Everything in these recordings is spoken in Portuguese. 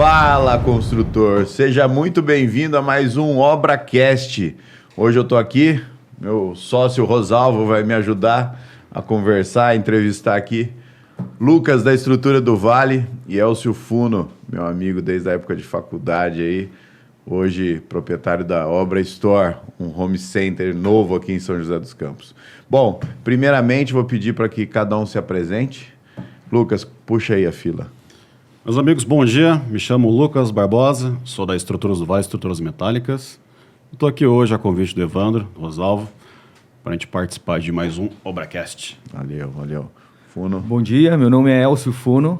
Fala, construtor! Seja muito bem-vindo a mais um ObraCast. Hoje eu tô aqui, meu sócio Rosalvo vai me ajudar a conversar, a entrevistar aqui Lucas da Estrutura do Vale e Elcio Funo, meu amigo desde a época de faculdade aí, hoje proprietário da Obra Store, um home center novo aqui em São José dos Campos. Bom, primeiramente vou pedir para que cada um se apresente. Lucas, puxa aí a fila. Meus amigos, bom dia. Me chamo Lucas Barbosa, sou da Estruturas do Vale, Estruturas Metálicas. Estou aqui hoje a convite do Evandro, do Rosalvo, para a gente participar de mais um ObraCast. Valeu. Funo. Bom dia, meu nome é Elcio Funo,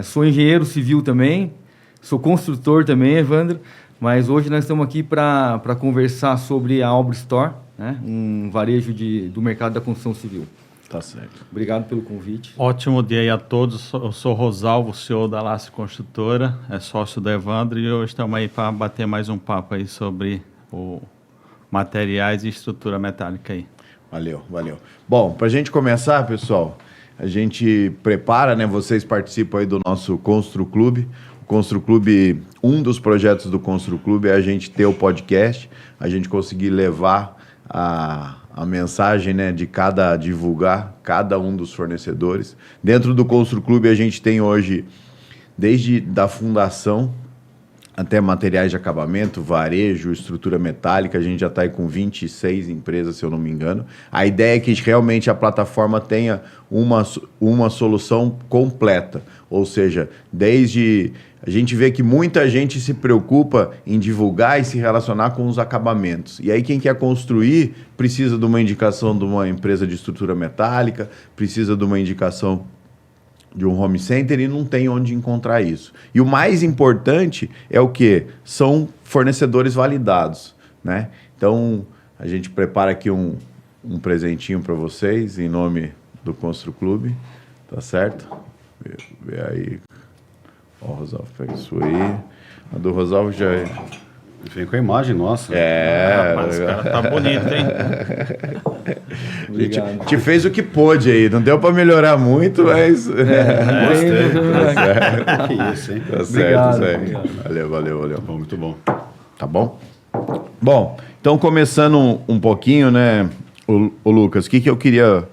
sou engenheiro civil também, sou construtor também, Evandro, mas hoje nós estamos aqui para conversar sobre a Obra Store, né? Um varejo do mercado da construção civil. Tá certo. Obrigado pelo convite. Ótimo dia aí a todos. Eu sou Rosalvo, CEO da Lace Construtora, sócio do Evandro, e hoje estamos aí para bater mais um papo aí sobre o materiais e estrutura metálica aí. Valeu. Bom, para a gente começar, pessoal, a gente prepara, né? Vocês participam aí do nosso Constru Clube. O Constru Clube, um dos projetos do Constru Clube é a gente ter o podcast, a gente conseguir levar a mensagem, né, divulgar cada um dos fornecedores. Dentro do Constru Clube a gente tem hoje, desde da fundação até materiais de acabamento, varejo, estrutura metálica, a gente já está aí com 26 empresas, se eu não me engano. A ideia é que realmente a plataforma tenha uma solução completa, ou seja, desde... A gente vê que muita gente se preocupa em divulgar e se relacionar com os acabamentos. E aí quem quer construir precisa de uma indicação de uma empresa de estrutura metálica, precisa de uma indicação de um home center e não tem onde encontrar isso. E o mais importante é o quê? São fornecedores validados, né? Então, a gente prepara aqui um presentinho para vocês em nome do Constru Clube, tá certo? Vê aí. Ó, o Rosalvo pega isso aí. A do Rosalvo já é... Vem com a imagem nossa. Rapaz, esse cara tá bonito, hein? A gente fez o que pôde aí. Não deu para melhorar muito, mas... Gostei. Tá Que isso, hein? Tá certo, Obrigado. Valeu. Bom, muito bom. Tá bom? Bom, então começando um pouquinho, né, o Lucas, o que eu queria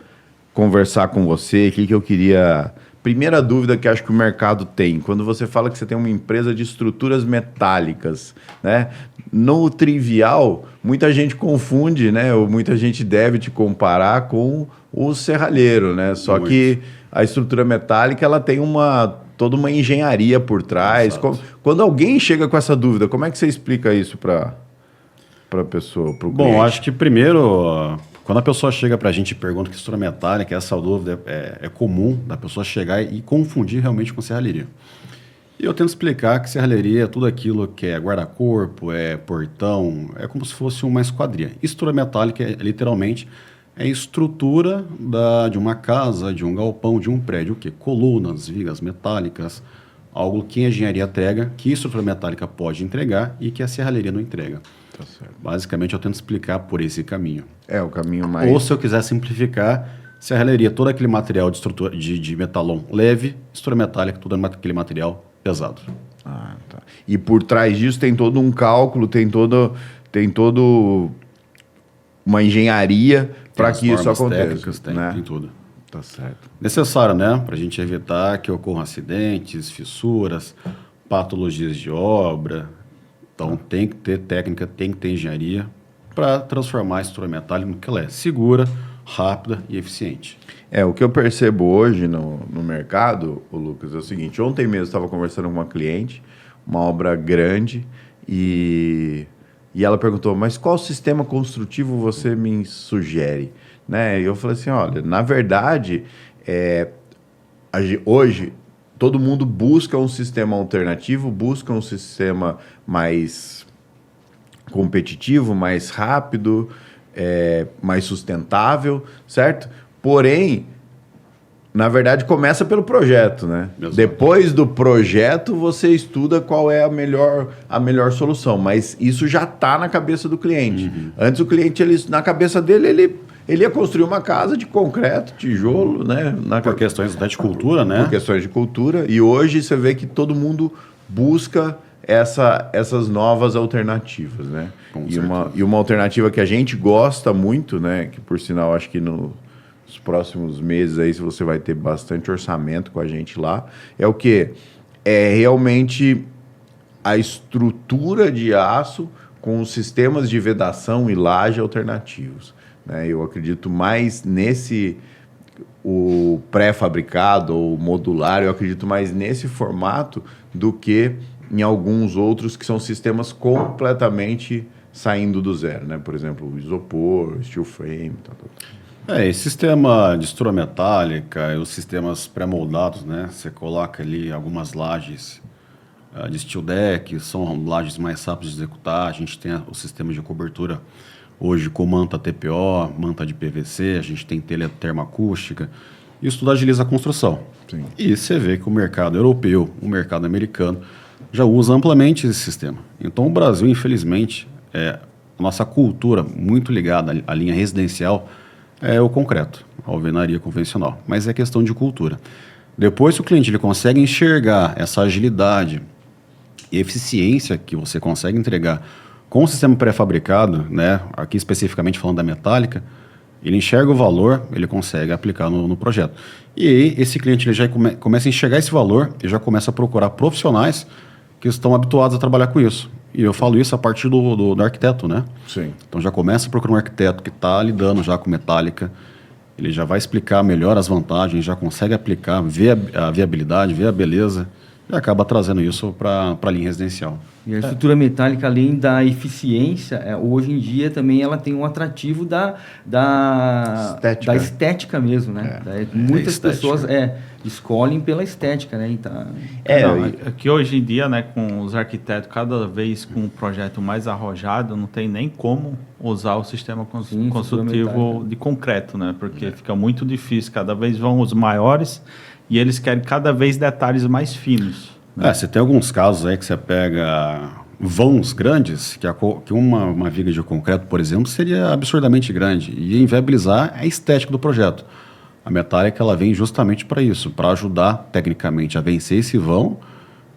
conversar com você, o que eu queria... Primeira dúvida que acho que o mercado tem, quando você fala que você tem uma empresa de estruturas metálicas, né? No trivial, muita gente confunde, né? Ou muita gente deve te comparar com o serralheiro, né? Só Muito. que a estrutura metálica, ela tem toda uma engenharia por trás. Quando alguém chega com essa dúvida, como é que você explica isso para a pessoa, para o cliente? Bom, acho que primeiro, quando a pessoa chega para a gente e pergunta que estrutura metálica, essa dúvida é comum da pessoa chegar e confundir realmente com serralheria. E eu tento explicar que serralheria é tudo aquilo que é guarda-corpo, é portão, é como se fosse uma esquadria. Estrutura metálica, literalmente, é a estrutura de uma casa, de um galpão, de um prédio. O quê? Colunas, vigas metálicas, algo que a engenharia entrega, que a estrutura metálica pode entregar e que a serralheria não entrega. Tá certo. Basicamente, eu tento explicar por esse caminho. É, o caminho mais... Ou se eu quiser simplificar, serralheria, todo aquele material de estrutura de metalon leve, estrutura metálica, todo aquele material pesado. Ah, tá. E por trás disso tem todo um cálculo, tem todo uma engenharia para que isso aconteça. Técnicas, né? tem tudo. Tá certo. Necessário, né? Para a gente evitar que ocorram acidentes, fissuras, patologias de obra. Então tem que ter técnica, tem que ter engenharia para transformar a estrutura metálica no que ela é segura, rápida e eficiente. O que eu percebo hoje no mercado, o Lucas, é o seguinte. Ontem mesmo eu estava conversando com uma cliente, uma obra grande, e ela perguntou, mas qual sistema construtivo você me sugere? Né? E eu falei assim, olha, na verdade, hoje todo mundo busca um sistema alternativo, busca um sistema mais competitivo, mais rápido, mais sustentável, certo? Porém, na verdade, começa pelo projeto, né? Exato. Depois do projeto, você estuda qual é a melhor solução, mas isso já está na cabeça do cliente. Uhum. Antes, o cliente, na cabeça dele, ele ia construir uma casa de concreto, tijolo, né? Por questões até de cultura, né? Por questões de cultura. E hoje você vê que todo mundo busca essas novas alternativas, né? E uma alternativa que a gente gosta muito, né? Que por sinal acho que nos próximos meses aí você vai ter bastante orçamento com a gente lá, é o quê? É realmente a estrutura de aço com os sistemas de vedação e laje alternativos, né? Eu acredito mais o pré-fabricado ou modular, eu acredito mais nesse formato do que em alguns outros que são sistemas completamente saindo do zero, né? Por exemplo, o isopor, steel frame, tal. Esse sistema de estrutura metálica e os sistemas pré-moldados, né? Você coloca ali algumas lajes de steel deck, são lajes mais rápidas de executar. A gente tem o sistema de cobertura hoje com manta TPO, manta de PVC, a gente tem telha termoacústica. Isso tudo agiliza a construção. Sim. E você vê que o mercado europeu, o mercado americano, já usa amplamente esse sistema. Então, o Brasil, infelizmente, a nossa cultura muito ligada à linha residencial é o concreto, a alvenaria convencional. Mas é questão de cultura. Depois que o cliente ele consegue enxergar essa agilidade e eficiência que você consegue entregar com o sistema pré-fabricado, né, aqui especificamente falando da metálica, ele enxerga o valor, ele consegue aplicar no projeto. E aí, esse cliente ele já começa a enxergar esse valor e já começa a procurar profissionais que estão habituados a trabalhar com isso. E eu falo isso a partir do arquiteto, né? Sim. Então já começa a procurar um arquiteto que está lidando já com metálica, ele já vai explicar melhor as vantagens, já consegue aplicar, ver a viabilidade, ver a beleza e acaba trazendo isso para a linha residencial. E a estrutura metálica, além da eficiência, hoje em dia também ela tem um atrativo da estética mesmo, né? Muitas estética. pessoas escolhem pela estética, né? Então, é que hoje em dia, né, com os arquitetos cada vez com um projeto mais arrojado, não tem nem como usar o sistema construtivo de concreto, né? Porque fica muito difícil, cada vez vão os maiores e eles querem cada vez detalhes mais finos. Você tem alguns casos aí que você pega vãos grandes, que uma viga de concreto, por exemplo, seria absurdamente grande e inviabilizar a estética do projeto. A metálica ela vem justamente para isso, para ajudar tecnicamente a vencer esse vão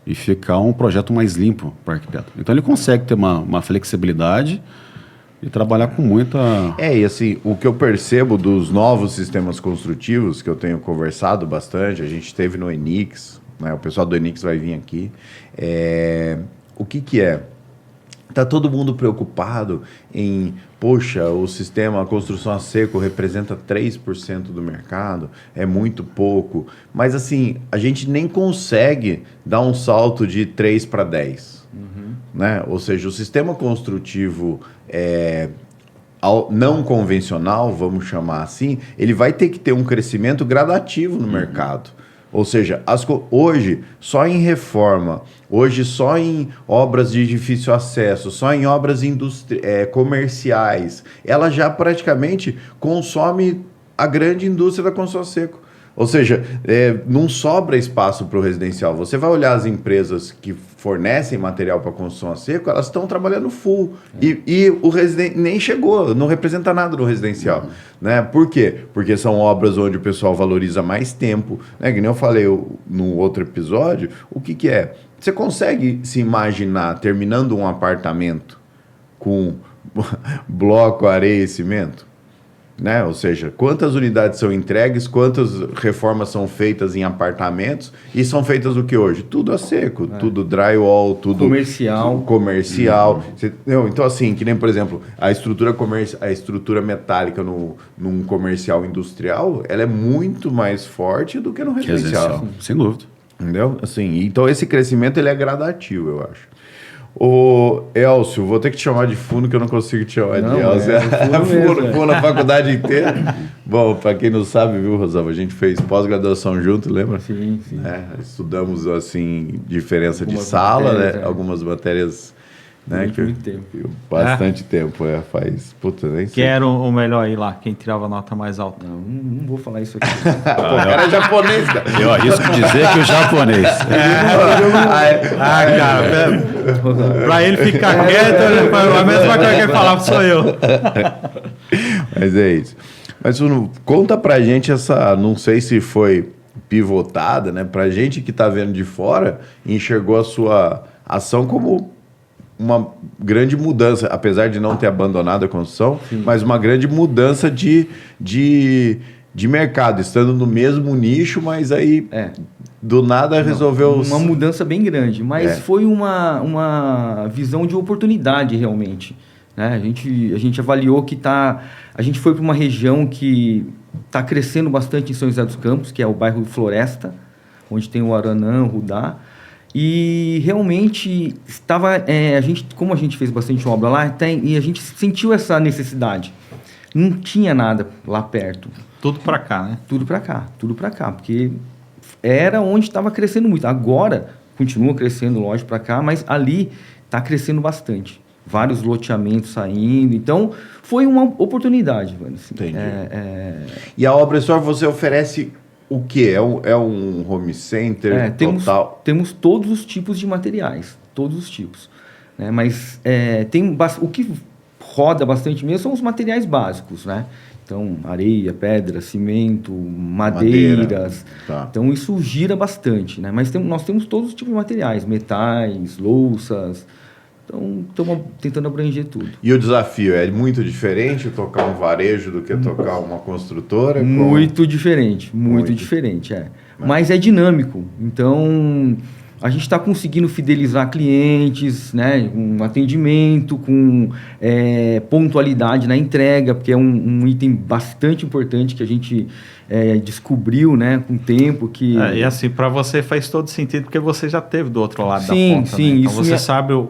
e ficar um projeto mais limpo para o arquiteto. Então ele consegue ter uma flexibilidade e trabalhar com muita... E assim, o que eu percebo dos novos sistemas construtivos, que eu tenho conversado bastante, a gente teve no Enix, né? O pessoal do Enix vai vir aqui. O que é? Está todo mundo preocupado em, poxa, o sistema, a construção a seco representa 3% do mercado, é muito pouco. Mas assim, a gente nem consegue dar um salto de 3 para 10. Né? Ou seja, o sistema construtivo não convencional, vamos chamar assim, ele vai ter que ter um crescimento gradativo no mercado. Ou seja, hoje, só em reforma, hoje só em obras de difícil acesso, só em obras comerciais, ela já praticamente consome a grande indústria da construção a seco. Ou seja, não sobra espaço para o residencial. Você vai olhar as empresas que fornecem material para construção a seco, elas estão trabalhando full. E o residente nem chegou, não representa nada no residencial. Né? Por quê? Porque são obras onde o pessoal valoriza mais tempo. Né? Que nem eu falei no outro episódio, o que é? Você consegue se imaginar terminando um apartamento com bloco, areia e cimento? Né? Ou seja, quantas unidades são entregues, quantas reformas são feitas em apartamentos e são feitas o que hoje? Tudo a seco, tudo drywall, tudo comercial. Então assim, que nem por exemplo, a estrutura metálica num comercial industrial, ela é muito mais forte do que no residencial. Sem dúvida. Entendeu? Assim, então esse crescimento ele é gradativo, eu acho. Ô, Elcio, vou ter que te chamar de Funo, que eu não consigo te chamar de Elcio. Funo na faculdade inteira. Bom, para quem não sabe, viu, Rosalva, a gente fez pós-graduação junto, lembra? Sim. Estudamos, assim, diferença de sala, né? Algumas matérias, né? Muito tempo. Bastante tempo, faz... Puta, nem sei. Quem era o melhor aí lá? Quem tirava a nota mais alta? Não vou falar isso aqui. O cara é japonês, cara. Eu arrisco dizer que o japonês. Cara, pra ele ficar quieto, a mesma coisa que ele falava sou eu. Mas é isso. Mas Bruno, conta pra gente não sei se foi pivotada, né? Para a gente que está vendo de fora, enxergou a sua ação como uma grande mudança, apesar de não ter abandonado a construção, mas uma grande mudança de mercado, estando no mesmo nicho, mas aí do nada resolveu... Uma mudança bem grande, mas foi uma visão de oportunidade realmente. Né? A gente avaliou que a gente foi para uma região que está crescendo bastante em São José dos Campos, que é o bairro Floresta, onde tem o Aranã, o Rudá, e realmente estava, como a gente fez bastante obra lá, e a gente sentiu essa necessidade. Não tinha nada lá perto. Tudo para cá, né? Tudo para cá, porque era onde estava crescendo muito. Agora continua crescendo, lógico, para cá, mas ali está crescendo bastante. Vários loteamentos saindo, então foi uma oportunidade. Assim. Entendi. E a Obra Store você oferece o quê? É um home center total? Temos todos os tipos de materiais, todos os tipos. Né? Mas o que roda bastante mesmo são os materiais básicos, né? Então, areia, pedra, cimento, madeiras. Tá. Então, isso gira bastante, né? Mas nós temos todos os tipos de materiais, metais, louças. Então, estamos tentando abranger tudo. E o desafio é muito diferente tocar um varejo do que tocar uma construtora? Muito diferente, muito diferente, Mas é dinâmico. Então, a gente está conseguindo fidelizar clientes, né, com atendimento, com pontualidade na entrega, porque é um item bastante importante que a gente descobriu, né, com o tempo que... E assim, para você faz todo sentido, porque você já teve do outro lado da ponta, sim, né? Então isso você sabe o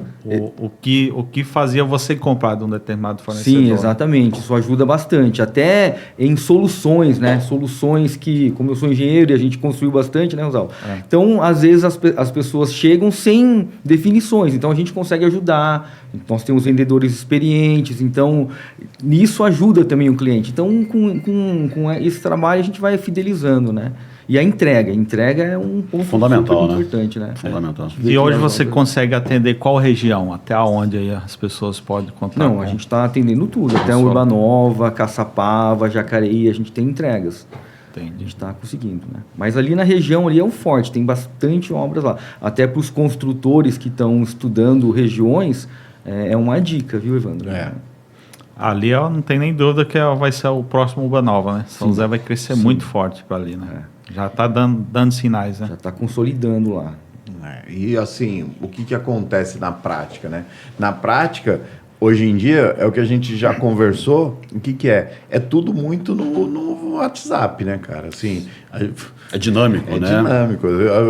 que fazia você comprar de um determinado fornecedor. Sim, exatamente, isso ajuda bastante, até em soluções, né, soluções que, como eu sou engenheiro e a gente construiu bastante, né, Rosal? Então, às vezes as pessoas chegam sem definições, então a gente consegue ajudar, nós temos vendedores experientes, então nisso ajuda também o cliente. Então, com esse trabalho a gente vai fidelizando, né? E a entrega é um ponto fundamental, super importante, né? Fundamental. E hoje você consegue atender qual região? Até onde aí as pessoas podem contar? Não, a gente está atendendo tudo, até Urbanova, Caçapava, Jacareí, a gente tem entregas. Entendi. A gente está conseguindo, né? Mas ali na região ali é o forte, tem bastante obras lá. Até para os construtores que estão estudando regiões, é uma dica, viu, Evandro? Ali não tem nem dúvida que vai ser o próximo Urbanova, né? São José vai crescer muito forte para ali, né? Já está dando sinais, né? Já está consolidando lá. E assim, o que acontece na prática, né? Na prática, hoje em dia, é o que a gente já conversou, o que é? É tudo muito no WhatsApp, né, cara? Assim, é dinâmico, né? É dinâmico.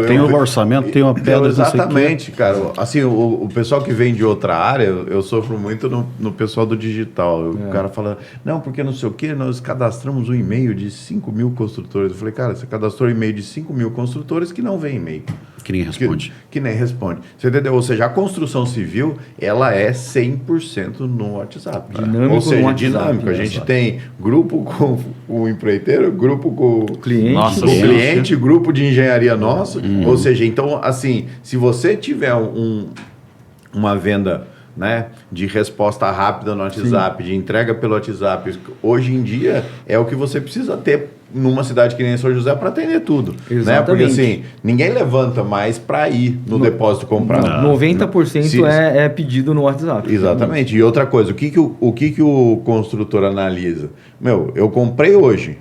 Tem um orçamento, tem uma pedra... Exatamente, cara. Assim, o pessoal que vem de outra área, eu sofro muito no pessoal do digital. O cara fala, não, porque não sei o quê, nós cadastramos um e-mail de 5 mil construtores. Eu falei, cara, você cadastrou um e-mail de 5 mil construtores que não vem e-mail. Que nem responde. Que nem responde. Você entendeu? Ou seja, a construção civil, ela é 100% no WhatsApp. Dinâmico. Ou seja, no WhatsApp, dinâmico. A gente tem grupo com o empreiteiro, grupo com o cliente. Nossa, o cliente, grupo de engenharia nosso. Ou seja, então, assim, se você tiver uma venda, né, de resposta rápida no WhatsApp, de entrega pelo WhatsApp, hoje em dia é o que você precisa ter numa cidade que nem São José para atender tudo. Exatamente. Né? Porque assim, ninguém levanta mais para ir no depósito comprar. 90% é pedido no WhatsApp. Exatamente. E outra coisa, o que o construtor analisa? Eu comprei hoje,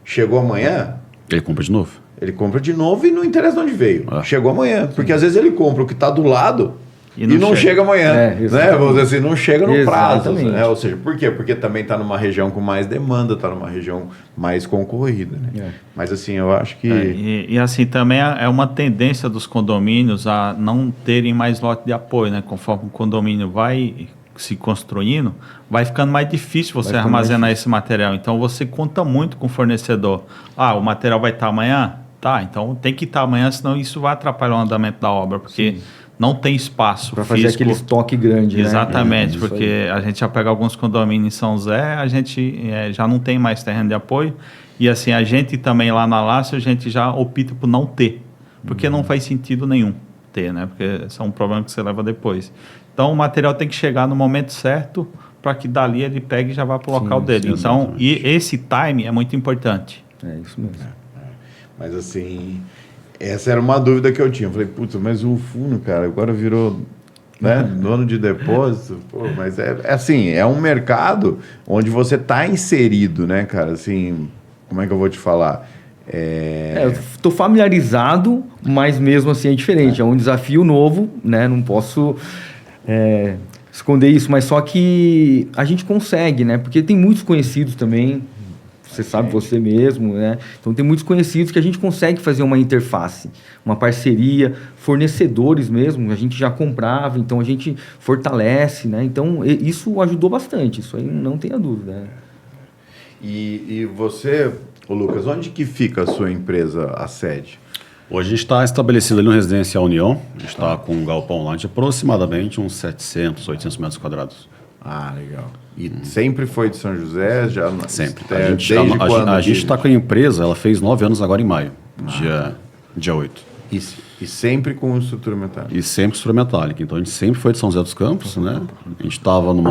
chegou amanhã... Ele compra de novo? Ele compra de novo e não interessa de onde veio. Chegou amanhã. Porque às vezes ele compra o que está do lado e não chega amanhã. Né? Vamos dizer assim, não chega no prazo. Né? Ou seja, por quê? Porque também está numa região com mais demanda, está numa região mais concorrida. Né? Mas assim, eu acho que... E assim, também é uma tendência dos condomínios a não terem mais lote de apoio, né? Conforme o condomínio vai se construindo, vai ficando mais difícil você armazenar esse material. Então, você conta muito com o fornecedor. O material vai estar amanhã? Tá, então tem que estar amanhã, senão isso vai atrapalhar o andamento da obra, porque não tem espaço para fazer aquele estoque grande. Exatamente, né? Porque a gente já pega alguns condomínios em São José, a gente já não tem mais terreno de apoio, e assim, a gente também lá na Lácio, a gente já opta por não ter, porque não faz sentido nenhum ter, né? Porque esse é um problema que você leva depois. Então, o material tem que chegar no momento certo para que dali ele pegue e já vá para o local dele. Então, e esse time é muito importante. É isso mesmo. Mas assim, essa era uma dúvida que eu tinha. Eu falei, putz, mas o Funo, cara, agora virou, né, dono de depósito. Pô, mas é assim, é um mercado onde você está inserido, né, cara? Assim, como é que eu vou te falar? Eu estou familiarizado, mas mesmo assim é diferente. É um desafio novo, né? Não posso esconder isso, mas só que a gente consegue, né? Porque tem muitos conhecidos também, você sabe você mesmo, né? Então tem muitos conhecidos que a gente consegue fazer uma interface, uma parceria, fornecedores mesmo, a gente já comprava, então a gente fortalece, né? Então isso ajudou bastante, isso aí não tenha dúvida. Né? E você, ô Lucas, onde que fica a sua empresa, a sede? Hoje a gente está estabelecido ali no Residencial União. A gente está com um galpão lá de aproximadamente uns 700, 800 metros quadrados. Ah, legal. E sempre foi de São José? Sempre. Desde A quando? gente está com a empresa, ela fez 9 anos agora em maio, dia 8. E sempre com estrutura metálica? E sempre estrutura metálica. Então a gente sempre foi de São José dos Campos, né? A gente estava num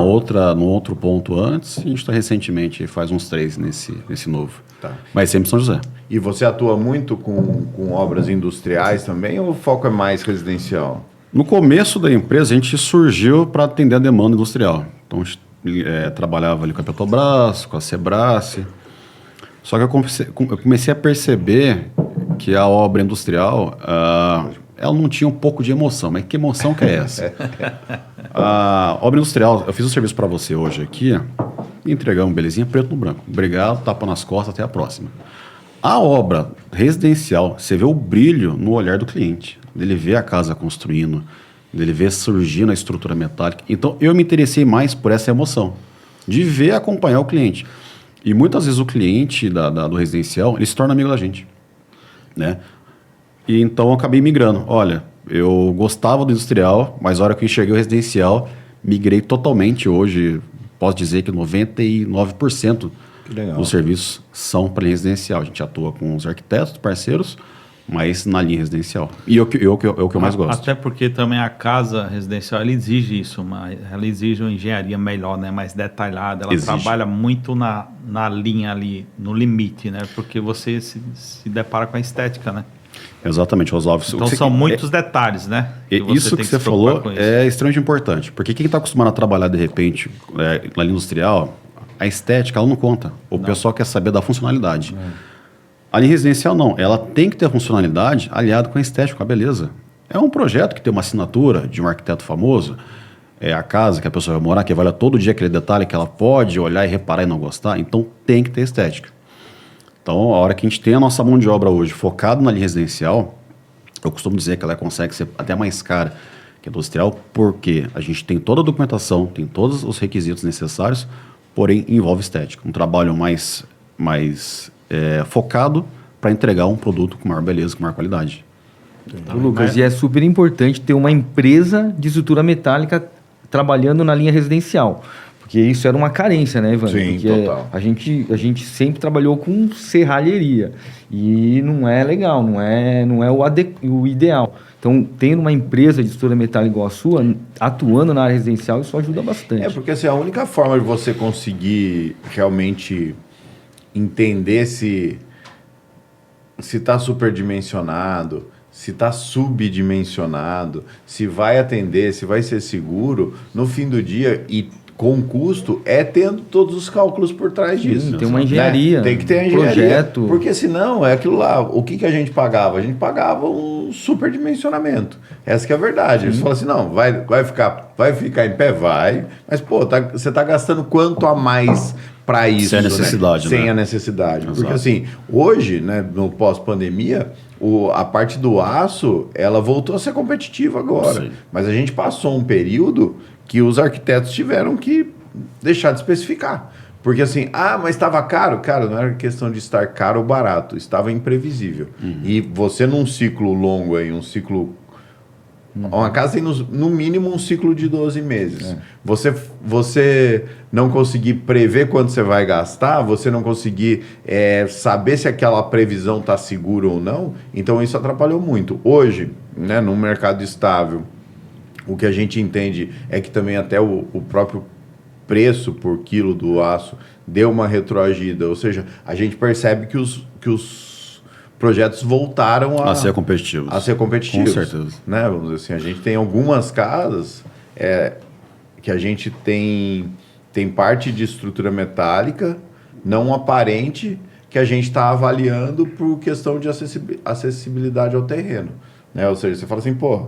outro ponto antes e a gente está recentemente, faz uns 3 nesse novo. Tá. Mas sempre São José. E você atua muito com obras industriais também ou o foco é mais residencial? No começo da empresa, a gente surgiu para atender a demanda industrial. Então, a gente trabalhava ali com a Petrobras, com a Sebrae. Só que eu comecei a perceber que a obra industrial, ela não tinha um pouco de emoção. Mas que emoção que é essa? A obra industrial, eu fiz um serviço para você hoje aqui, entregamos belezinha, preto no branco. Obrigado, tapa nas costas, até a próxima. A obra residencial, você vê o brilho no olhar do cliente. Dele ver a casa construindo, dele ver surgindo a estrutura metálica. Então, eu me interessei mais por essa emoção, de ver acompanhar o cliente. E muitas vezes o cliente do residencial, ele se torna amigo da gente, né? E então, eu acabei migrando. Olha, eu gostava do industrial, mas a hora que eu enxerguei o residencial, migrei totalmente. Hoje, posso dizer que 99% dos serviços são para linha residencial. A gente atua com os arquitetos, parceiros, mas na linha residencial. E é o que eu mais gosto. Até porque também a casa residencial, ela exige isso, ela exige uma engenharia melhor, né, mais detalhada. Ela trabalha muito na linha ali, no limite, né? Porque você se depara com a estética, né? Exatamente, Rosalvo. Então são muitos detalhes, né? Isso que você falou é extremamente importante. Porque quem está acostumado a trabalhar, de repente, na linha industrial, a estética, ela não conta. O pessoal quer saber da funcionalidade. A linha residencial, não. Ela tem que ter funcionalidade aliado com a estética, com a beleza. É um projeto que tem uma assinatura de um arquiteto famoso, é a casa que a pessoa vai morar, que vai olhar todo dia aquele detalhe que ela pode olhar e reparar e não gostar. Então, tem que ter estética. Então, a hora que a gente tem a nossa mão de obra hoje focado na linha residencial, eu costumo dizer que ela consegue ser até mais cara que a industrial, porque a gente tem toda a documentação, tem todos os requisitos necessários, porém envolve estética. Um trabalho mais focado para entregar um produto com maior beleza, com maior qualidade. Lucas, e é super importante ter uma empresa de estrutura metálica trabalhando na linha residencial. Porque isso era uma carência, né, Evandro? Sim, porque total. A gente sempre trabalhou com serralheria. E não é legal, não é o ideal. Então, tendo uma empresa de estrutura metálica igual a sua, atuando na área residencial, isso ajuda bastante. Porque assim, a única forma de você conseguir realmente entender se está superdimensionado, se está subdimensionado, se vai atender, se vai ser seguro, no fim do dia e com custo, tendo todos os cálculos por trás disso. Tem uma engenharia, né? Tem que ter a engenharia, projeto. Porque senão é aquilo lá. O que a gente pagava? A gente pagava um superdimensionamento. Essa que é a verdade. Eles falam assim, não, vai ficar em pé? Vai. Mas, você está gastando quanto a mais para isso? Sem a necessidade, né? Sem né? a necessidade. Exato. Porque assim, hoje, né, no pós-pandemia, a parte do aço, ela voltou a ser competitiva agora. Sim. Mas a gente passou um período que os arquitetos tiveram que deixar de especificar. Porque assim, mas estava caro? Cara, não era questão de estar caro ou barato, estava imprevisível. E você num ciclo longo aí, um ciclo... Uma casa tem no mínimo um ciclo de 12 meses. Você não conseguir prever quanto você vai gastar, você não conseguir saber se aquela previsão está segura ou não, então isso atrapalhou muito. Hoje, né, num mercado estável, o que a gente entende é que também até o próprio preço por quilo do aço deu uma retroagida, ou seja, a gente percebe que os projetos voltaram A ser competitivos. a ser competitivos. Com certeza. Né? Vamos dizer assim, a gente tem algumas casas que a gente tem parte de estrutura metálica não aparente que a gente está avaliando por questão de acessibilidade ao terreno. Né? Ou seja, você fala assim, pô,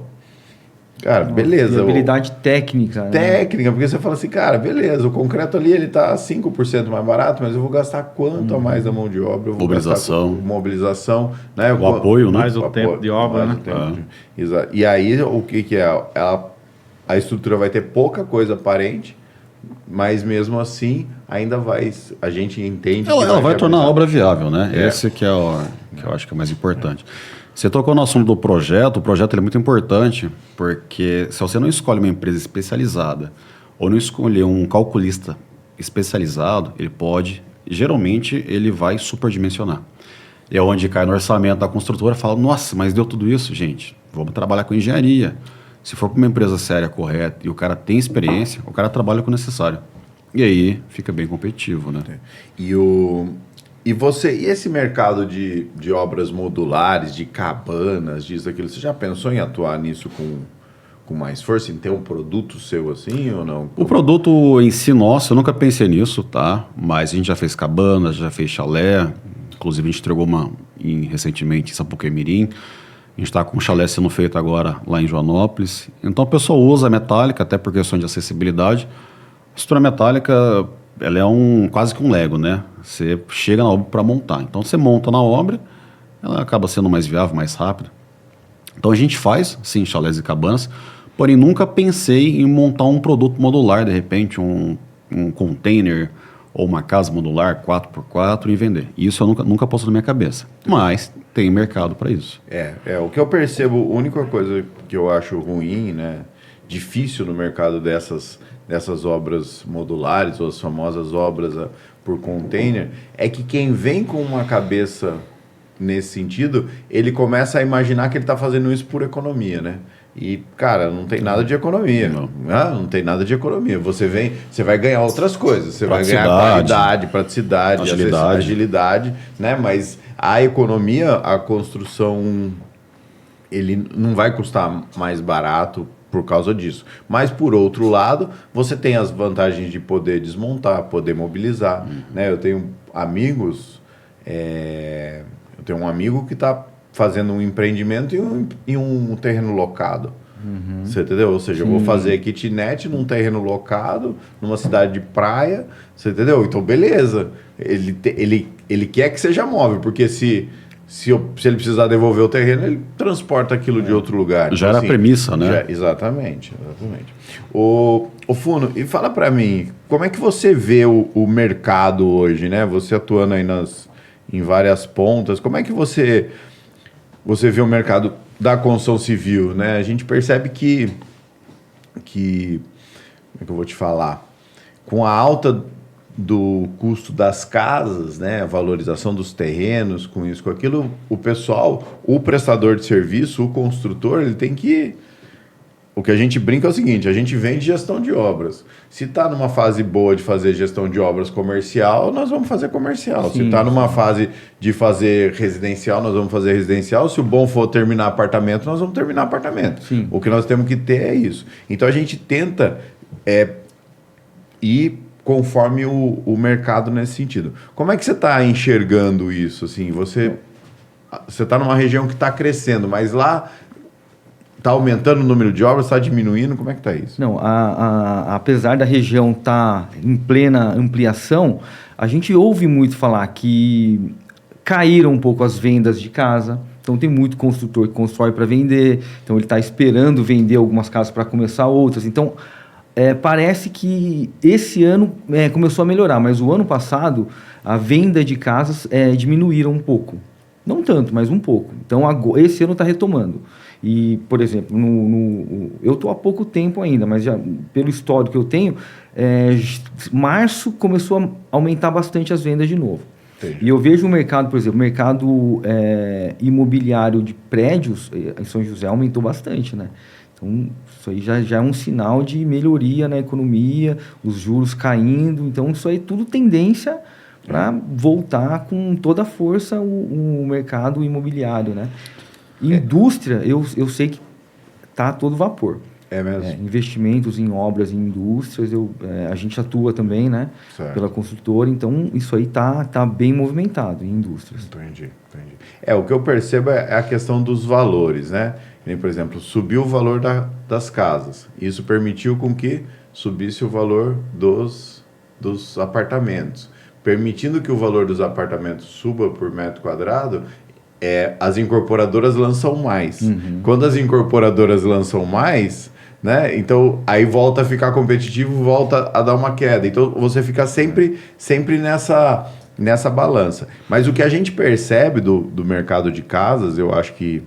cara, beleza. Habilidade técnica. Técnica, porque você fala assim, cara, beleza, o concreto ali ele tá 5% mais barato, mas eu vou gastar quanto a mais da mão de obra? Eu vou Mobilização. gastar com mobilização, né? O apoio, né? Mais o tempo de obra, né? Exato. E aí, o que é? A estrutura vai ter pouca coisa aparente, mas mesmo assim, ainda a gente entende... Ela vai tornar a obra viável, né? É. Esse que eu acho que é o mais importante. Você tocou no assunto do projeto. O projeto ele é muito importante porque se você não escolhe uma empresa especializada ou não escolher um calculista especializado, geralmente ele vai superdimensionar. E é onde cai no orçamento da construtora e fala, nossa, mas deu tudo isso, gente, vamos trabalhar com engenharia. Se for para uma empresa séria, correta, e o cara tem experiência, o cara trabalha com o necessário. E aí fica bem competitivo, né? E esse mercado de obras modulares, de cabanas, disso, aquilo, você já pensou em atuar nisso com mais força, em ter um produto seu assim ou não? O produto em si, nossa, eu nunca pensei nisso, tá? Mas a gente já fez cabanas, já fez chalé, inclusive a gente entregou uma recentemente em Sapucaí-Mirim. A gente está com um chalé sendo feito agora lá em Joanópolis. Então a pessoa usa a metálica, até por questão de acessibilidade. A estrutura metálica, ela é quase que um Lego, né? Você chega na obra para montar. Então você monta na obra, ela acaba sendo mais viável, mais rápida. Então a gente faz, sim, chalés e cabanas, porém nunca pensei em montar um produto modular, de repente, um container ou uma casa modular 4x4 e vender. Isso eu nunca passou na minha cabeça. Mas tem mercado para isso. O que eu percebo, a única coisa que eu acho ruim, né, difícil no mercado dessas obras modulares, ou as famosas obras por container, é que quem vem com uma cabeça nesse sentido, ele começa a imaginar que ele está fazendo isso por economia, né? E, cara, não tem nada de economia. Não tem nada de economia. Você vai ganhar outras coisas. Você vai ganhar qualidade, praticidade, agilidade, né? Mas a economia, a construção, ele não vai custar mais barato por causa disso. Mas, por outro lado, você tem as vantagens de poder desmontar, poder mobilizar, né? Eu tenho amigos... Eu tenho um amigo que está fazendo um empreendimento em um terreno locado. Você entendeu? Ou seja, eu vou fazer kitnet num terreno locado, numa cidade de praia. Você entendeu? Então, beleza. Ele quer que seja móvel, porque se ele precisar devolver o terreno, ele transporta aquilo de outro lugar. Já era a premissa, né? Exatamente. O Funo, e fala para mim, como é que você vê o mercado hoje, né? Você atuando aí em várias pontas, como é que você vê o mercado da construção civil, né? A gente percebe que como é que eu vou te falar? Com a alta do custo das casas, né? A valorização dos terrenos, com isso, com aquilo, o pessoal, o prestador de serviço, o construtor, ele tem que... O que a gente brinca é o seguinte, a gente vende gestão de obras. Se está numa fase boa de fazer gestão de obras comercial, nós vamos fazer comercial. Se está numa fase de fazer residencial, nós vamos fazer residencial. Se o bom for terminar apartamento, nós vamos terminar apartamento. Sim. O que nós temos que ter é isso. Então a gente tenta ir conforme o mercado nesse sentido. Como é que você está enxergando isso? Assim, você está numa região que está crescendo, mas lá... Está aumentando o número de obras, está diminuindo? Como é que está isso? Não, apesar da região estar em plena ampliação, a gente ouve muito falar que caíram um pouco as vendas de casa. Então, tem muito construtor que constrói para vender. Então, ele está esperando vender algumas casas para começar outras. Então, parece que esse ano começou a melhorar. Mas o ano passado, a venda de casas diminuíram um pouco. Não tanto, mas um pouco. Então, esse ano está retomando. E, por exemplo, eu estou há pouco tempo ainda, mas já pelo histórico que eu tenho, março começou a aumentar bastante as vendas de novo. Entendi. E eu vejo o mercado, por exemplo, o mercado imobiliário de prédios em São José aumentou bastante, né? Então, isso aí já é um sinal de melhoria na economia, os juros caindo. Então, isso aí é tudo tendência para voltar com toda a força o mercado imobiliário, né? Indústria, eu sei que está a todo vapor. É mesmo? Investimentos em obras, em indústrias, a gente atua também, né? Certo. Pela construtora, então isso aí tá bem movimentado em indústrias. Entendi. O que eu percebo é a questão dos valores, né? Nem, por exemplo, subiu o valor das casas. Isso permitiu com que subisse o valor dos apartamentos. Permitindo que o valor dos apartamentos suba por metro quadrado, as incorporadoras lançam mais. Quando as incorporadoras lançam mais, né? Então, aí volta a ficar competitivo, volta a dar uma queda. Então, você fica sempre nessa balança. Mas o que a gente percebe do mercado de casas, eu acho que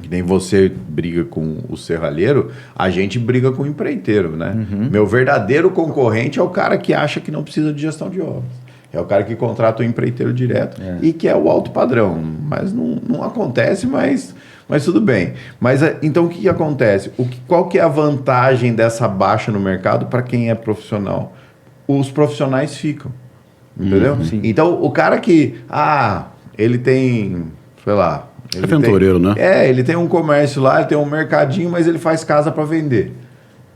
nem você briga com o serralheiro, a gente briga com o empreiteiro, né? Meu verdadeiro concorrente é o cara que acha que não precisa de gestão de obras. É o cara que contrata o empreiteiro direto e que é o alto padrão. Mas não acontece, mas tudo bem. Mas então o que acontece? Qual que é a vantagem dessa baixa no mercado para quem é profissional? Os profissionais ficam. Entendeu? Então o cara que... ele tem... sei lá... É aventureiro, né? Ele tem um comércio lá, ele tem um mercadinho, mas ele faz casa para vender.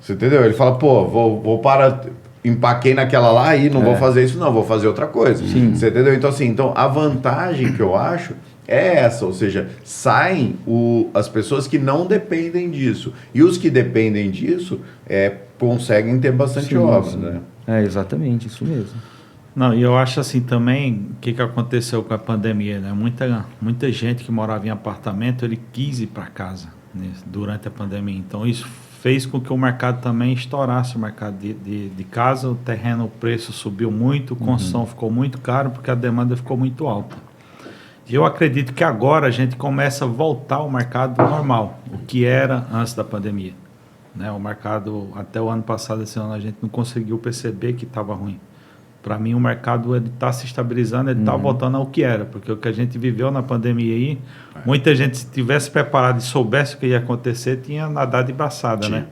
Você entendeu? Ele fala, vou para... empaquei naquela lá e não vou fazer isso, não, vou fazer outra coisa. Você entendeu? Então, assim, a vantagem que eu acho é essa, ou seja, saem as pessoas que não dependem disso. E os que dependem disso conseguem ter bastante obra, né? Exatamente, isso mesmo. Não, e eu acho assim também, o que aconteceu com a pandemia, né? Muita gente que morava em apartamento, ele quis ir para casa, né, durante a pandemia. Então, isso fez com que o mercado também estourasse, o mercado de casa, o terreno, o preço subiu muito, a construção ficou muito caro, porque a demanda ficou muito alta. E eu acredito que agora a gente começa a voltar ao mercado normal, o que era antes da pandemia. Né? O mercado, até o ano passado, esse ano, a gente não conseguiu perceber que estava ruim. Para mim, o mercado está se estabilizando, ele está voltando ao que era, porque o que a gente viveu na pandemia aí, muita gente, se tivesse preparado e soubesse o que ia acontecer, tinha nadado de braçada, né?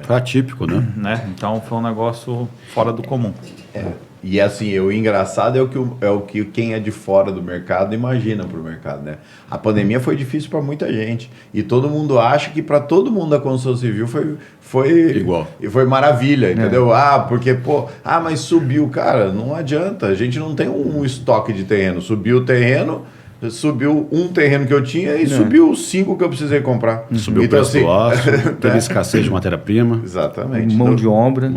Foi atípico, né? Então, foi um negócio fora do comum. E assim, o engraçado é o que quem é de fora do mercado imagina para o mercado, né? A pandemia foi difícil para muita gente. E todo mundo acha que para todo mundo a construção civil foi igual. E foi maravilha, entendeu? Porque, mas subiu. Cara, não adianta. A gente não tem um estoque de terreno. Subiu o terreno, subiu um terreno que eu tinha e subiu 5 que eu precisei comprar. Subiu o preço do aço, teve escassez de matéria-prima. Exatamente. Mão de obra.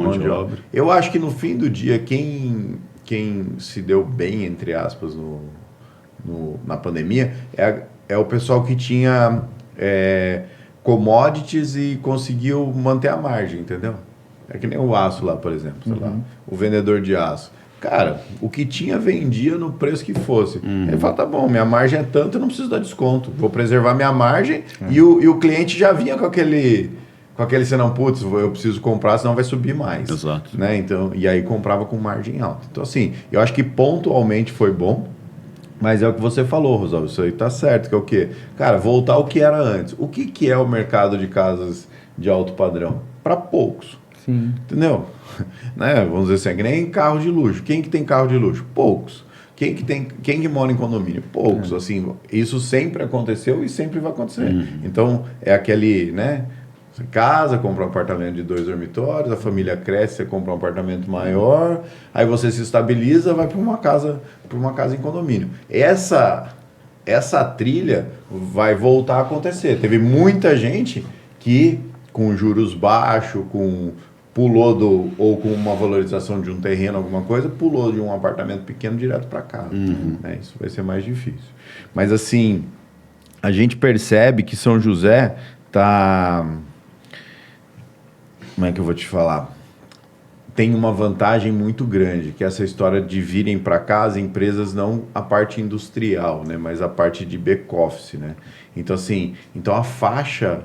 Eu acho que no fim do dia, quem se deu bem, entre aspas, na pandemia, é o pessoal que tinha commodities e conseguiu manter a margem, entendeu? É que nem o aço lá, por exemplo, sei lá, o vendedor de aço. Cara, o que tinha vendia no preço que fosse. Ele fala, tá bom, minha margem é tanto, eu não preciso dar desconto. Vou preservar minha margem e o cliente já vinha com aquele senão, putz, eu preciso comprar, senão vai subir mais. Exato. Né? Então, e aí comprava com margem alta. Então, assim, eu acho que pontualmente foi bom, mas é o que você falou, Rosalvo, isso aí tá certo, que é o quê? Cara, voltar ao que era antes. O que é o mercado de casas de alto padrão? Para poucos. Sim. Entendeu? Né? Vamos dizer assim, que nem carro de luxo. Quem que tem carro de luxo? Poucos. Quem que mora em condomínio? Poucos. Assim, isso sempre aconteceu e sempre vai acontecer. Então, é aquele, né? Você casa, compra um apartamento de 2 dormitórios, a família cresce, você compra um apartamento maior, aí você se estabiliza, vai para uma casa em condomínio. Essa trilha vai voltar a acontecer. Teve muita gente que, com juros baixos, pulou ou com uma valorização de um terreno, alguma coisa, pulou de um apartamento pequeno direto para casa. Né? Isso vai ser mais difícil. Mas assim, a gente percebe que São José tá... Como é que eu vou te falar? Tem uma vantagem muito grande, que é essa história de virem para cá as empresas, não a parte industrial, né? Mas a parte de back-office, né? Então, assim, a faixa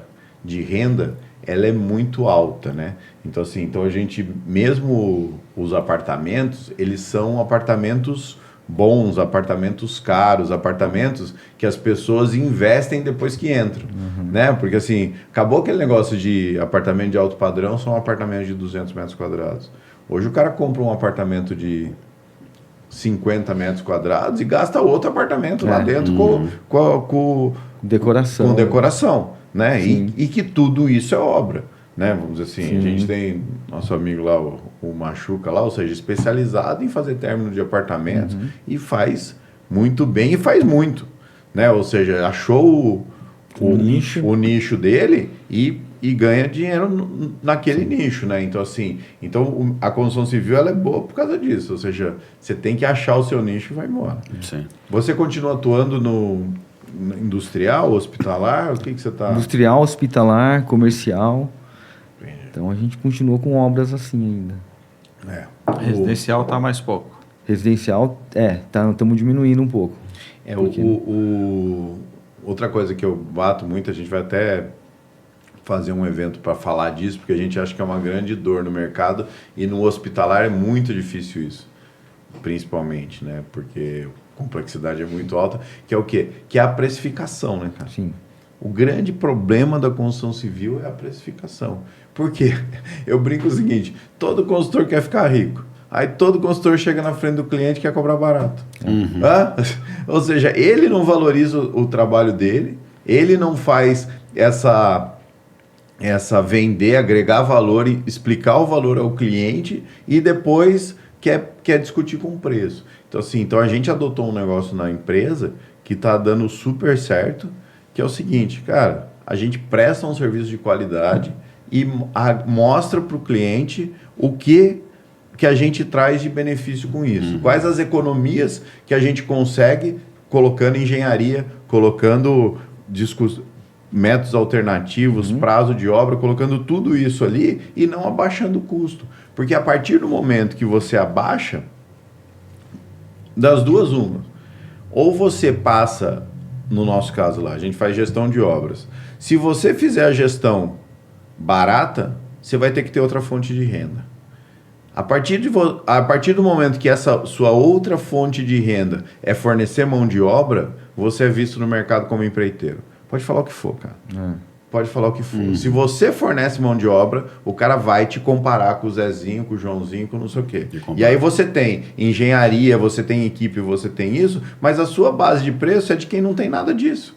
de renda, ela é muito alta, né? Então, assim, a gente, mesmo os apartamentos, eles são apartamentos bons, apartamentos caros, apartamentos que as pessoas investem depois que entram, né? Porque, assim, acabou aquele negócio de apartamento de alto padrão, são apartamentos de 200 metros quadrados. Hoje o cara compra um apartamento de 50 metros quadrados e gasta outro apartamento lá dentro com decoração, né? E que tudo isso é obra, né? Vamos dizer assim, a gente tem nosso amigo lá, o Machuca lá, ou seja, especializado em fazer término de apartamentos e faz muito bem e faz muito, né? Ou seja, achou o nicho dele e ganha dinheiro naquele nicho, né? Então, assim, a construção civil ela é boa por causa disso. Ou seja, você tem que achar o seu nicho e vai embora. Sim. Você continua atuando no industrial, hospitalar? O que você está... Industrial, hospitalar, comercial. Então, a gente continua com obras assim ainda. Residencial está mais pouco. Residencial, estamos diminuindo um pouco. Outra coisa que eu bato muito, a gente vai até fazer um evento para falar disso, porque a gente acha que é uma grande dor no mercado e no hospitalar é muito difícil isso, principalmente, né? Porque a complexidade é muito alta, que é o quê? Que é a precificação, né, cara? Sim. O grande problema da construção civil é a precificação. Por quê? Eu brinco o seguinte, todo consultor quer ficar rico. Aí todo consultor chega na frente do cliente e quer cobrar barato. Ou seja, ele não valoriza o trabalho dele, ele não faz essa vender, agregar valor e explicar o valor ao cliente e depois quer discutir com o preço. Então, assim, a gente adotou um negócio na empresa que está dando super certo, que é o seguinte, cara, a gente presta um serviço de qualidade e mostra para o cliente o que a gente traz de benefício com isso. Quais as economias que a gente consegue colocando engenharia, colocando métodos alternativos, prazo de obra, colocando tudo isso ali e não abaixando o custo. Porque a partir do momento que você abaixa, das duas uma, ou você passa, no nosso caso lá, a gente faz gestão de obras. Se você fizer a gestão barata, você vai ter que ter outra fonte de renda. A partir do momento que essa sua outra fonte de renda é fornecer mão de obra, você é visto no mercado como empreiteiro. Pode falar o que for, cara. Pode falar o que for. Se você fornece mão de obra, o cara vai te comparar com o Zezinho, com o Joãozinho, com não sei o quê. E aí você tem engenharia, você tem equipe, você tem isso, mas a sua base de preço é de quem não tem nada disso.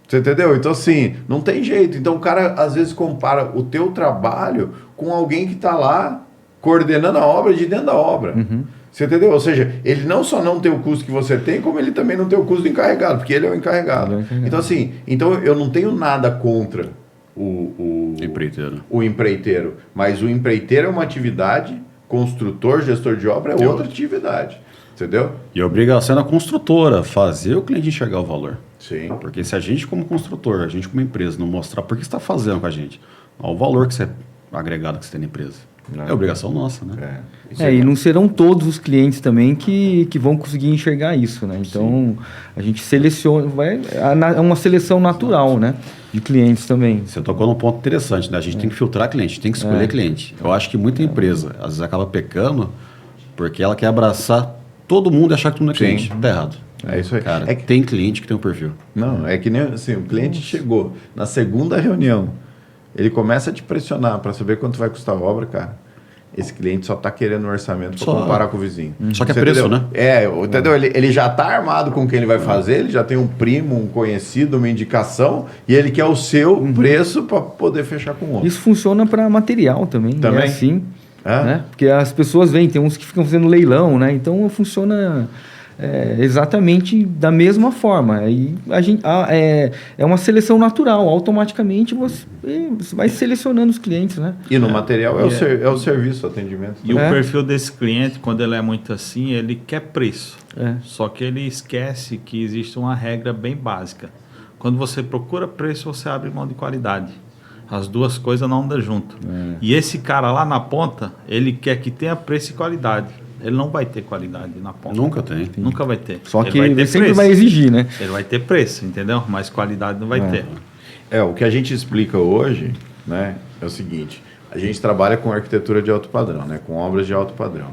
Você entendeu? Então, assim, não tem jeito. Então, o cara, às vezes, compara o teu trabalho com alguém que está lá coordenando a obra de dentro da obra. Você entendeu? Ou seja, ele não só não tem o custo que você tem, como ele também não tem o custo do encarregado, porque ele é o encarregado. Então, assim, eu não tenho nada contra o empreiteiro. Mas o empreiteiro é uma atividade, construtor, gestor de obra é outra atividade. Entendeu? E a obrigação da construtora, fazer o cliente enxergar o valor. Sim. Porque se a gente como construtor, a gente como empresa, não mostrar por que você está fazendo com a gente, o valor que você agregado que você tem na empresa. É obrigação nossa, né? E não serão todos os clientes também que vão conseguir enxergar isso, né? Então, a gente seleciona, é uma seleção natural, né? De clientes também. Você tocou num ponto interessante, né? A gente tem que filtrar cliente, tem que escolher cliente. Eu acho que muita empresa, às vezes, acaba pecando porque ela quer abraçar todo mundo e achar que todo mundo é cliente. Tá errado. É isso aí. Cara, tem cliente que tem um perfil. Não, é que nem assim, o cliente chegou na segunda reunião, ele começa a te pressionar para saber quanto vai custar a obra, cara. Esse cliente só está querendo um orçamento para comparar com o vizinho. Só que é preço, entendeu? né? Entendeu? Ele já está armado com quem ele vai fazer, ele já tem um primo, um conhecido, uma indicação, e ele quer o seu preço para poder fechar com o outro. Isso funciona para material também. Também? É assim. Né? Porque as pessoas vêm, tem uns que ficam fazendo leilão, né? Então funciona exatamente da mesma forma. E é uma seleção natural, automaticamente você vai selecionando os clientes, né? E no material é o serviço, o atendimento. E o perfil desse cliente, quando ele é muito assim, ele quer preço. Só que ele esquece que existe uma regra bem básica. Quando você procura preço, você abre mão de qualidade. As duas coisas não andam junto. E esse cara lá na ponta, ele quer que tenha preço e qualidade. Ele não vai ter qualidade na ponta. Nunca tem. Nunca vai ter. Só que ele sempre vai exigir, né? Ele vai ter preço, entendeu? Mas qualidade não vai ter. O que a gente explica hoje, né, é o seguinte. A gente trabalha com arquitetura de alto padrão, né, com obras de alto padrão.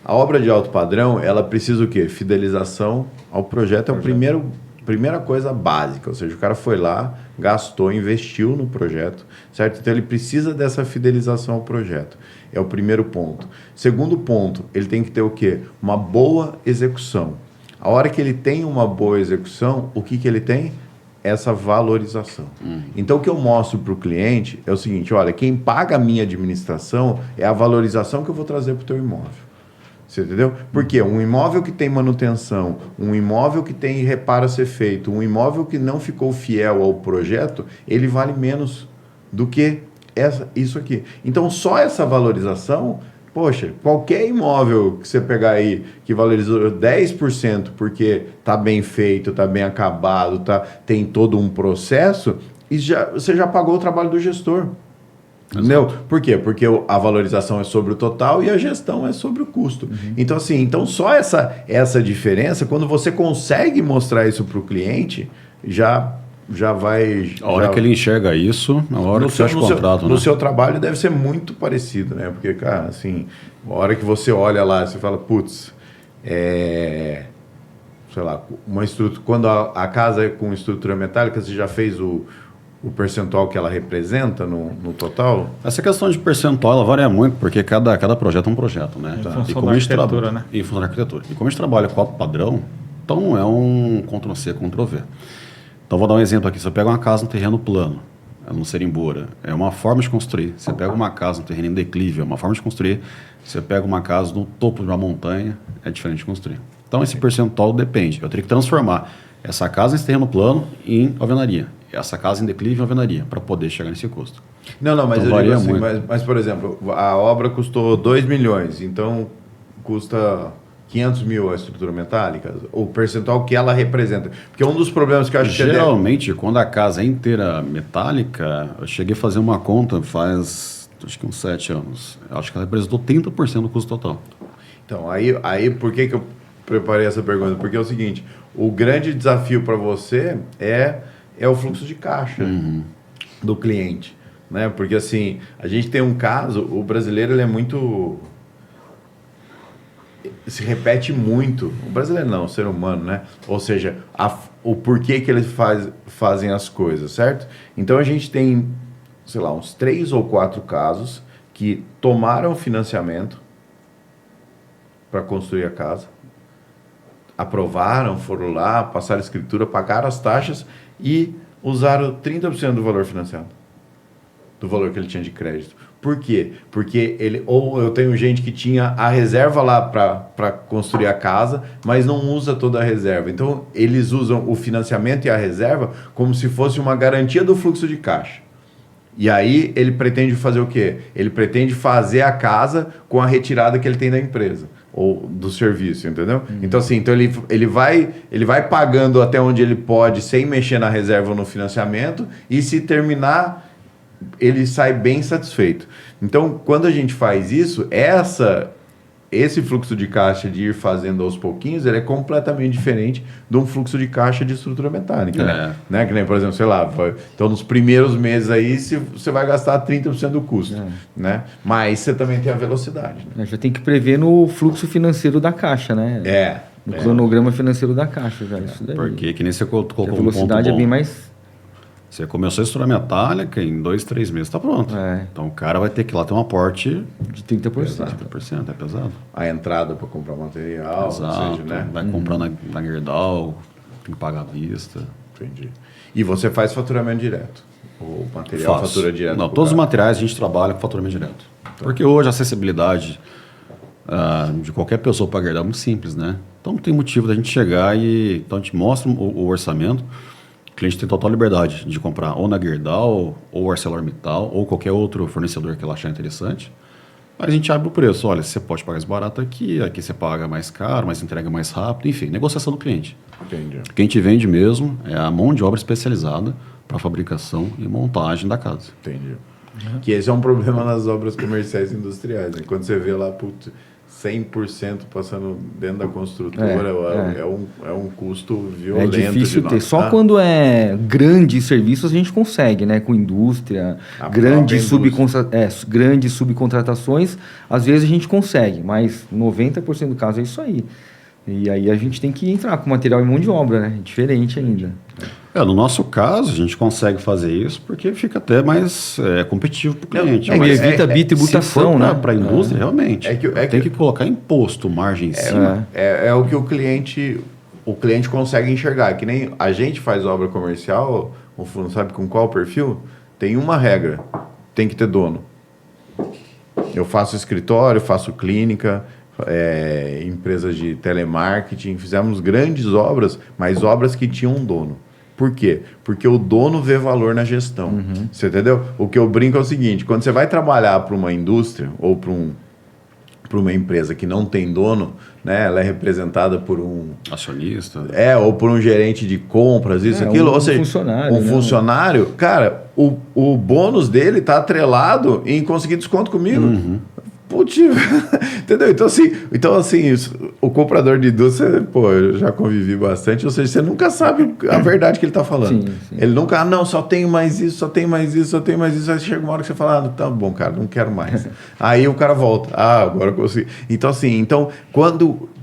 A obra de alto padrão, ela precisa o quê? Fidelização ao projeto é o primeiro primeira coisa básica, ou seja, o cara foi lá, gastou, investiu no projeto, certo? Então ele precisa dessa fidelização ao projeto. É o primeiro ponto. Segundo ponto, ele tem que ter o quê? Uma boa execução. A hora que ele tem uma boa execução, o que ele tem? Essa valorização. Então, o que eu mostro para o cliente é o seguinte, olha, quem paga a minha administração é a valorização que eu vou trazer para o teu imóvel. Você entendeu? Porque um imóvel que tem manutenção, um imóvel que tem reparo a ser feito, um imóvel que não ficou fiel ao projeto, ele vale menos do que isso aqui. Então, só essa valorização, poxa, qualquer imóvel que você pegar aí que valorizou 10% porque está bem feito, está bem acabado, tem todo um processo, e você já pagou o trabalho do gestor. Entendeu? Por quê? Porque a valorização é sobre o total e a gestão é sobre o custo. Então, assim, só essa diferença, quando você consegue mostrar isso para o cliente, já vai... A hora que ele enxerga isso, na hora que você fecha o contrato, no seu trabalho deve ser muito parecido, né? Porque, cara, assim, a hora que você olha lá, você fala, putz, sei lá, quando a casa é com estrutura metálica, você já fez o percentual que ela representa no total? Essa questão de percentual, ela varia muito, porque cada projeto é um projeto, né? Em função da arquitetura, né? Em função da arquitetura. E como a gente trabalha com copo padrão, então não é um Ctrl-C, Ctrl-V. Então, vou dar um exemplo aqui. Você pega uma casa no terreno plano, ela não serimbura, é uma forma de construir. Você pega uma casa no terreno em declive, é uma forma de construir. Você pega uma casa no topo de uma montanha, é diferente de construir. Então, esse percentual depende. Eu teria que transformar essa casa nesse terreno plano em alvenaria. Essa casa em declive em alvenaria, para poder chegar nesse custo. Não, mas então, eu varia digo assim, muito. mas, por exemplo, a obra custou 2 milhões, então custa 500 mil a estrutura metálica, o percentual que ela representa. Porque um dos problemas que eu acho Geralmente, quando a casa é inteira metálica, eu cheguei a fazer uma conta faz, acho que uns 7 anos. Eu acho que ela representou 30% do custo total. Então, aí por que eu preparei essa pergunta? Porque é o seguinte, o grande desafio para você é o fluxo de caixa do cliente, né? Porque assim, a gente tem um caso, o brasileiro ele é muito... se repete muito, o brasileiro não, o ser humano, né? Ou seja, o porquê que eles fazem as coisas, certo? Então a gente tem, sei lá, uns 3 ou 4 casos que tomaram financiamento para construir a casa, aprovaram, foram lá, passaram a escritura, pagaram as taxas e usaram 30% do valor financiado, do valor que ele tinha de crédito. Por quê? Porque eu tenho gente que tinha a reserva lá para construir a casa, mas não usa toda a reserva. Então, eles usam o financiamento e a reserva como se fosse uma garantia do fluxo de caixa. E aí, ele pretende fazer o quê? Ele pretende fazer a casa com a retirada que ele tem da empresa ou do serviço, entendeu? Então, assim, ele vai pagando até onde ele pode sem mexer na reserva ou no financiamento e se terminar, ele sai bem satisfeito. Então, quando a gente faz isso, esse fluxo de caixa de ir fazendo aos pouquinhos, ele é completamente diferente de um fluxo de caixa de estrutura metálica. Né? Que nem, por exemplo, sei lá, então nos primeiros meses aí você vai gastar 30% do custo. Né? Mas você também tem a velocidade. Né? Já tem que prever no fluxo financeiro da caixa, né? No cronograma financeiro da caixa. Já, isso daí. Porque que nem você colocou a velocidade é bem mais... Você começou a estrutura metálica, em 2, 3 meses está pronto. Então o cara vai ter que ir lá ter um aporte de 30%. 30%, é pesado. A entrada para comprar material, exato, ou seja, né? Vai comprar na Gerdau, tem que pagar à vista. Entendi. E você faz faturamento direto? O material fatura direto? Não, todos os materiais a gente trabalha com faturamento direto. Porque hoje a acessibilidade de qualquer pessoa para a Gerdau é muito simples, né? Então não tem motivo da gente chegar então a gente mostra o orçamento. O cliente tem total liberdade de comprar ou na Gerdau, ou ArcelorMittal, ou qualquer outro fornecedor que ele achar interessante. Aí a gente abre o preço. Olha, você pode pagar mais barato aqui você paga mais caro, mas entrega mais rápido. Enfim, negociação do cliente. Entendi. O que a gente vende mesmo é a mão de obra especializada para fabricação e montagem da casa. Entendi. Que esse é um problema nas obras comerciais e industriais. Né? Quando você vê lá, 100% passando dentro da construtora, é um custo violento. É difícil ter. Só quando é grandes serviços a gente consegue, né? Com indústria, grandes subcontratações, às vezes a gente consegue, mas 90% do caso é isso aí. E aí a gente tem que entrar com material e mão de obra, né? Diferente ainda. No nosso caso, a gente consegue fazer isso porque fica até mais competitivo para o cliente. E evita bitributação, né? Para a indústria, realmente. Tem que colocar imposto, margem em cima. É o que o cliente consegue enxergar. Que nem a gente faz obra comercial, o fundo sabe com qual perfil? Tem uma regra, tem que ter dono. Eu faço escritório, faço clínica, empresas de telemarketing, fizemos grandes obras, mas obras que tinham um dono. Por quê? Porque o dono vê valor na gestão. Você entendeu? O que eu brinco é o seguinte, quando você vai trabalhar para uma indústria ou para uma empresa que não tem dono, né, ela é representada por um acionista, ou por um gerente de compras, aquilo, ou seja, funcionário, funcionário, cara, o bônus dele está atrelado em conseguir desconto comigo. Putz, entendeu? Então assim, o comprador de indústria, eu já convivi bastante, ou seja, você nunca sabe a verdade que ele está falando. Sim. Ele nunca, não, só tem mais isso, só tem mais isso, só tem mais isso. Aí chega uma hora que você fala, tá bom, cara, não quero mais. Aí o cara volta, agora eu consigo. Então assim,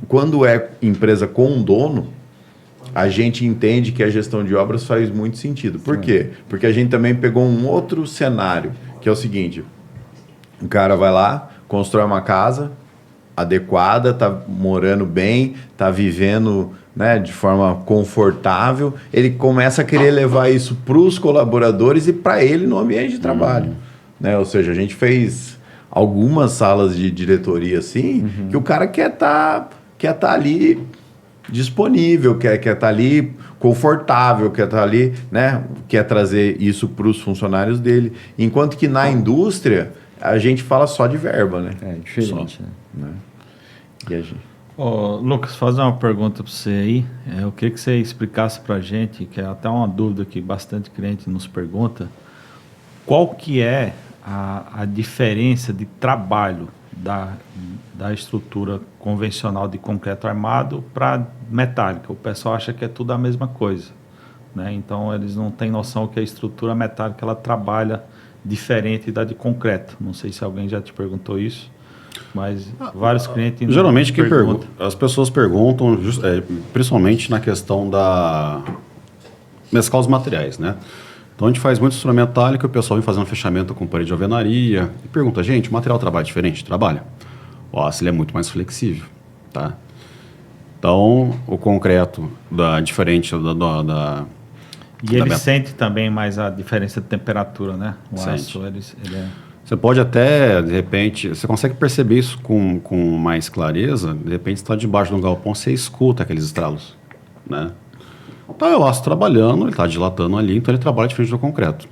quando é empresa com um dono, a gente entende que a gestão de obras faz muito sentido. Por quê? Porque a gente também pegou um outro cenário, que é o seguinte, o cara vai lá, constrói uma casa adequada, tá morando bem, tá vivendo, né, de forma confortável, ele começa a querer levar isso para os colaboradores e para ele no ambiente de trabalho. Né? Ou seja, a gente fez algumas salas de diretoria assim, que o cara quer tá ali disponível, quer tá ali confortável, quer tá ali, né, quer trazer isso para os funcionários dele. Enquanto que na indústria a gente fala só de verba, né? É diferente, né? E a gente... Lucas, fazer uma pergunta para você aí. Eu queria que você explicasse para a gente, que é até uma dúvida que bastante cliente nos pergunta, qual que é a diferença de trabalho da estrutura convencional de concreto armado para metálica? O pessoal acha que é tudo a mesma coisa, né? Então eles não têm noção que a estrutura metálica ela trabalha diferente da de concreto. Não sei se alguém já te perguntou isso, mas vários clientes... Geralmente as pessoas perguntam, principalmente na questão da mesclar os materiais, né? Então a gente faz muito estrutura metálica, o pessoal vem fazendo fechamento com parede de alvenaria e pergunta, gente, o material trabalha diferente? Trabalha. O aço ele é muito mais flexível, tá? Então o concreto diferente da E ele sente também mais a diferença de temperatura, né? O aço, ele Você pode até, de repente, você consegue perceber isso com mais clareza, de repente você está debaixo de um galpão, você escuta aqueles estralos, né? Então é o aço trabalhando, ele está dilatando ali, então ele trabalha diferente do concreto.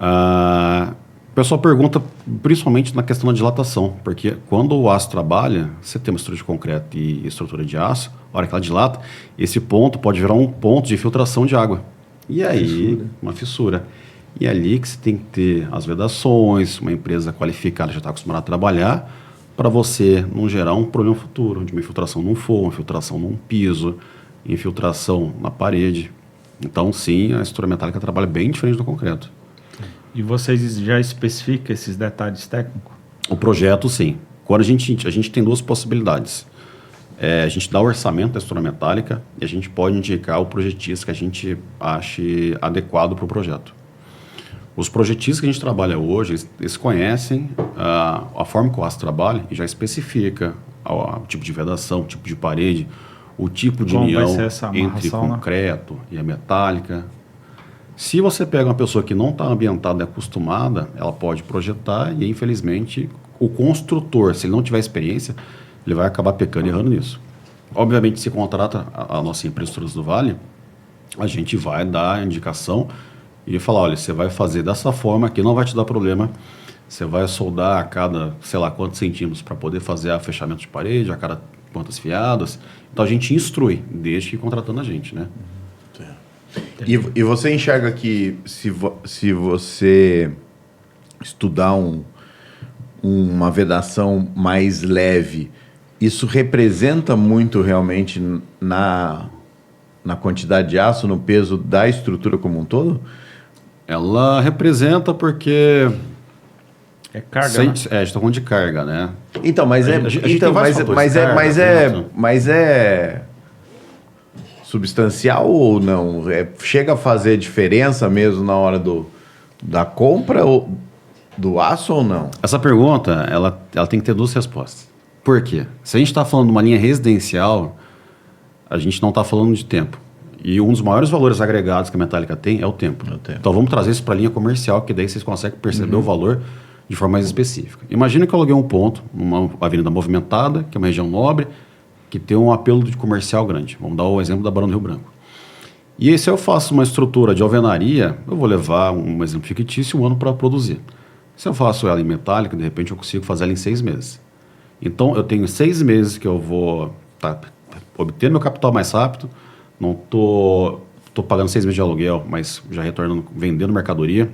O pessoal pergunta principalmente na questão da dilatação, porque quando o aço trabalha, você tem uma estrutura de concreto e estrutura de aço, a hora que ela dilata, esse ponto pode virar um ponto de filtração de água. E aí, uma fissura. E é ali que você tem que ter as vedações, uma empresa qualificada já está acostumada a trabalhar, para você não gerar um problema futuro, de uma infiltração num forro, uma infiltração num piso, infiltração na parede. Então, sim, a estrutura metálica trabalha bem diferente do concreto. E vocês já especificam esses detalhes técnicos? O projeto, sim. Quando a gente tem duas possibilidades. A gente dá o orçamento da estrutura metálica e a gente pode indicar o projetista que a gente ache adequado para o projeto. Os projetistas que a gente trabalha hoje, eles conhecem a forma que o aço trabalha e já especifica o tipo de vedação, o tipo de parede, o tipo de união entre concreto e a metálica. Se você pega uma pessoa que não está ambientada e acostumada, ela pode projetar e, infelizmente, o construtor, se ele não tiver experiência, ele vai acabar pecando e errando nisso. Obviamente, se contrata a nossa empresa Estruturas do Vale, a gente vai dar a indicação e falar, olha, você vai fazer dessa forma que não vai te dar problema, você vai soldar a cada, sei lá, quantos centímetros para poder fazer a fechamento de parede, a cada quantas fiadas. Então, a gente instrui, desde que contratando a gente, né? E você enxerga que se você estudar uma vedação mais leve, isso representa muito realmente na quantidade de aço, no peso da estrutura como um todo? Ela representa porque É carga, Sem, né? a gente está falando de carga, né? Então, mas A gente tem vários fatores, carga, mas é substancial ou não? Chega a fazer diferença mesmo na hora da compra do aço ou não? Essa pergunta, ela tem que ter duas respostas. Por quê? Se a gente está falando de uma linha residencial, a gente não está falando de tempo. E um dos maiores valores agregados que a Metallica tem é o tempo. Então vamos trazer isso para a linha comercial, que daí vocês conseguem perceber o valor de forma mais específica. Imagina que eu aluguei um ponto, numa avenida movimentada, que é uma região nobre, que tem um apelo de comercial grande. Vamos dar o exemplo da Barão do Rio Branco. E se eu faço uma estrutura de alvenaria, eu vou levar um exemplo fictício, um ano para produzir. Se eu faço ela em metálica, de repente eu consigo fazer ela em 6 meses. Então eu tenho 6 meses que eu vou obter meu capital mais rápido, não estou pagando 6 meses de aluguel, mas já retornando, vendendo mercadoria.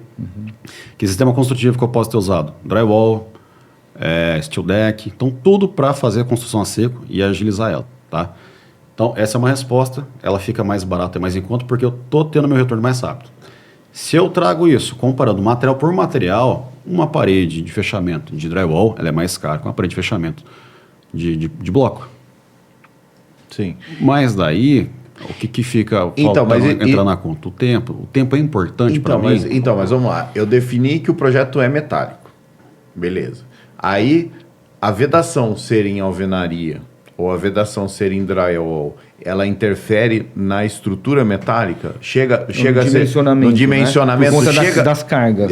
Que sistema construtivo que eu posso ter usado? Drywall, steel deck, então tudo para fazer a construção a seco e agilizar ela, tá? Então essa é uma resposta, ela fica mais barata e mais em conta porque eu estou tendo meu retorno mais rápido. Se eu trago isso comparando material por material, uma parede de fechamento de drywall, ela é mais cara que uma parede de fechamento de bloco. Sim. Mas daí, o que fica entrar na conta? O tempo. O tempo é importante para mim. Mas vamos lá. Eu defini que o projeto é metálico. Beleza. Aí, a vedação ser em alvenaria ou a vedação ser em drywall, ela interfere na estrutura metálica? Chega a ser... No dimensionamento. Né? Por conta das cargas.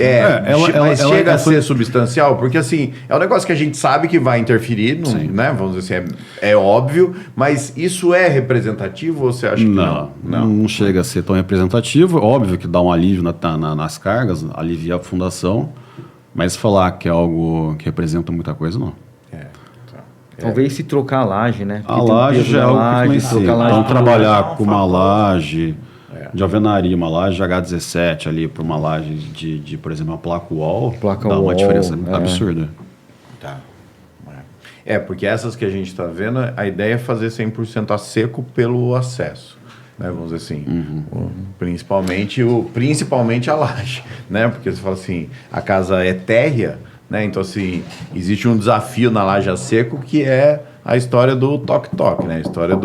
Mas chega a ser substancial? Porque, assim, é um negócio que a gente sabe que vai interferir, né? Vamos dizer assim, é óbvio, mas isso é representativo ou você acha que não? Não chega a ser tão representativo. Óbvio que dá um alívio nas cargas, alivia a fundação, mas falar que é algo que representa muita coisa, não. Talvez se trocar a laje, né? A laje já é algo que influencia. Então, trabalhar com uma laje de alvenaria, uma laje de H17 ali, para uma laje de, por exemplo, uma placa wall, dá uma diferença absurda. Tá. Porque essas que a gente está vendo, a ideia é fazer 100% a seco pelo acesso. Né, vamos dizer assim, principalmente a laje, né? Porque você fala assim, a casa é térrea, né? Então, assim, existe um desafio na laje a seco que é a história do toque-toque, né? A história a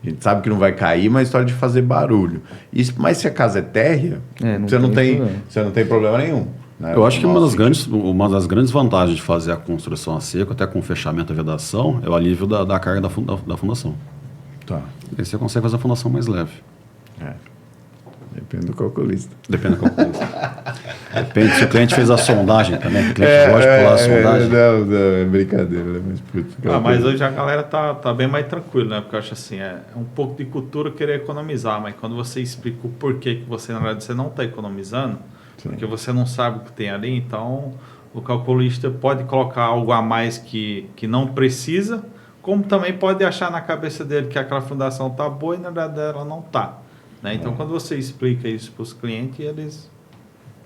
gente sabe que não vai cair, mas a história de fazer barulho. Mas se a casa é térrea, você não tem problema nenhum. Né? Eu acho que uma das grandes vantagens de fazer a construção a seco, até com fechamento e vedação, é o alívio da carga da fundação. Tá. Aí você consegue fazer a fundação mais leve. Depende do calculista. Depende se o cliente fez a sondagem também. O cliente gosta de pular a sondagem. Não, é brincadeira. Mas hoje a galera tá bem mais tranquila, né? Porque eu acho assim, é um pouco de cultura querer economizar, mas quando você explica o porquê que você, na verdade, você não está economizando, porque você não sabe o que tem ali, então o calculista pode colocar algo a mais que não precisa, como também pode achar na cabeça dele que aquela fundação está boa e na verdade ela não está. Né? Então, quando você explica isso para os clientes,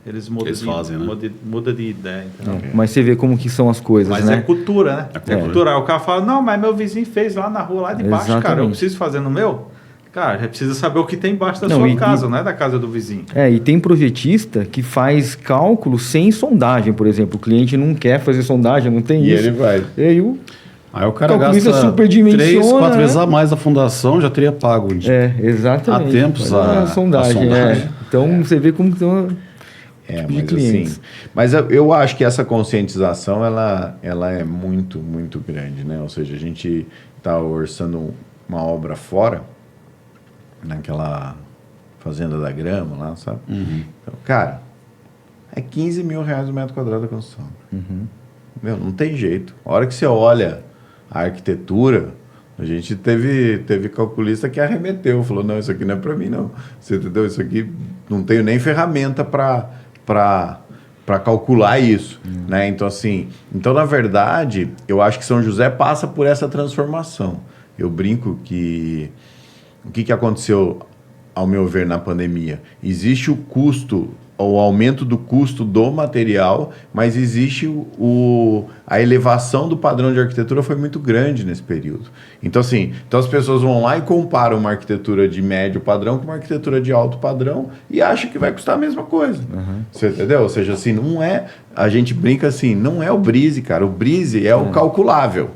eles mudam de ideia. Mas você vê como que são as coisas, mas né? É cultura, né? É cultural. O cara fala, não, mas meu vizinho fez lá na rua, lá de baixo, cara, eu preciso fazer no meu? Cara, já precisa saber o que tem embaixo da sua casa, não é da casa do vizinho. E tem projetista que faz cálculo sem sondagem, por exemplo. O cliente não quer fazer sondagem, não tem isso. E ele vai. Aí o cara gasta 3, 4 vezes a mais da fundação, já teria pago. Exatamente. Há tempos a sondagem. Então você vê como estão de clientes. Assim, mas eu acho que essa conscientização ela é muito, muito grande, né? Ou seja, a gente está orçando uma obra fora, naquela Fazenda da Grama lá, sabe? Então, cara, é 15 mil reais o metro quadrado da construção. Meu, não tem jeito. A hora que você olha a arquitetura, a gente teve calculista que arremeteu, falou, não, isso aqui não é para mim, não. Você entendeu? Isso aqui não tenho nem ferramenta para calcular isso, né? Então, assim, na verdade, eu acho que São José passa por essa transformação. Eu brinco que o que aconteceu, ao meu ver, na pandemia? Existe o custo o aumento do custo do material, mas existe a elevação do padrão de arquitetura foi muito grande nesse período. Então, assim, as pessoas vão lá e comparam uma arquitetura de médio padrão com uma arquitetura de alto padrão e acham que vai custar a mesma coisa. Você entendeu? Ou seja, assim, não é... A gente brinca assim, não é o Breeze, cara. O Breeze é o calculável.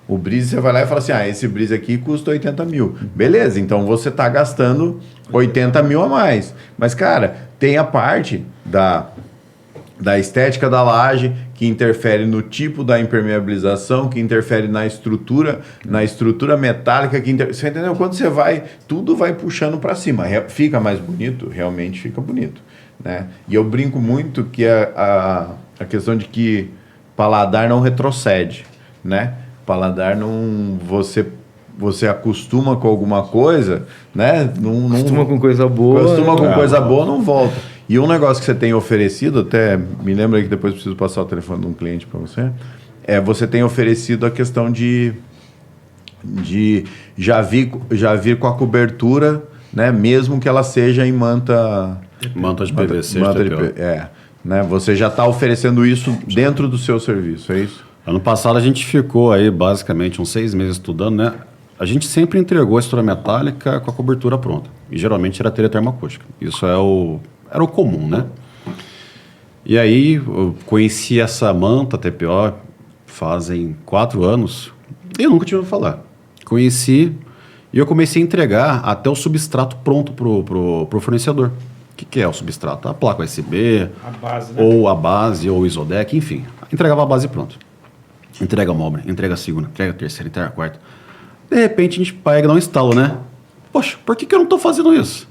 O Breeze, você vai lá e fala assim, esse Breeze aqui custa 80 mil. Beleza, então você está gastando 80 mil a mais. Mas, cara, tem a parte da estética da laje, que interfere no tipo da impermeabilização, que interfere na estrutura metálica. Você entendeu? Quando você vai, tudo vai puxando para cima. Fica mais bonito? Realmente fica bonito. Né? E eu brinco muito que a questão de que paladar não retrocede, né? Paladar não... Você acostuma com alguma coisa, né? Acostuma com coisa boa. Acostuma com coisa boa, não volta. E um negócio que você tem oferecido, até me lembra que depois preciso passar o telefone de um cliente para você tem oferecido a questão de já vir com a cobertura, né? Mesmo que ela seja em manta de PVC. Né? Você já está oferecendo isso dentro do seu serviço, é isso? Ano passado a gente ficou aí basicamente uns 6 meses estudando, né? A gente sempre entregou a estrutura metálica com a cobertura pronta. E geralmente era telha termoacústica. Isso era o comum, né? E aí eu conheci essa manta TPO fazem 4 anos e eu nunca tinha ouvido falar. Conheci e eu comecei a entregar até o substrato pronto pro fornecedor. O que é o substrato? A placa USB, a base, né? Ou a base, ou o Isodec, enfim. Entregava a base pronta. Entrega a móvel, entrega a segunda, entrega a terceira, entrega a quarta. De repente a gente pega e dá um estalo, né? Poxa, por que eu não estou fazendo isso?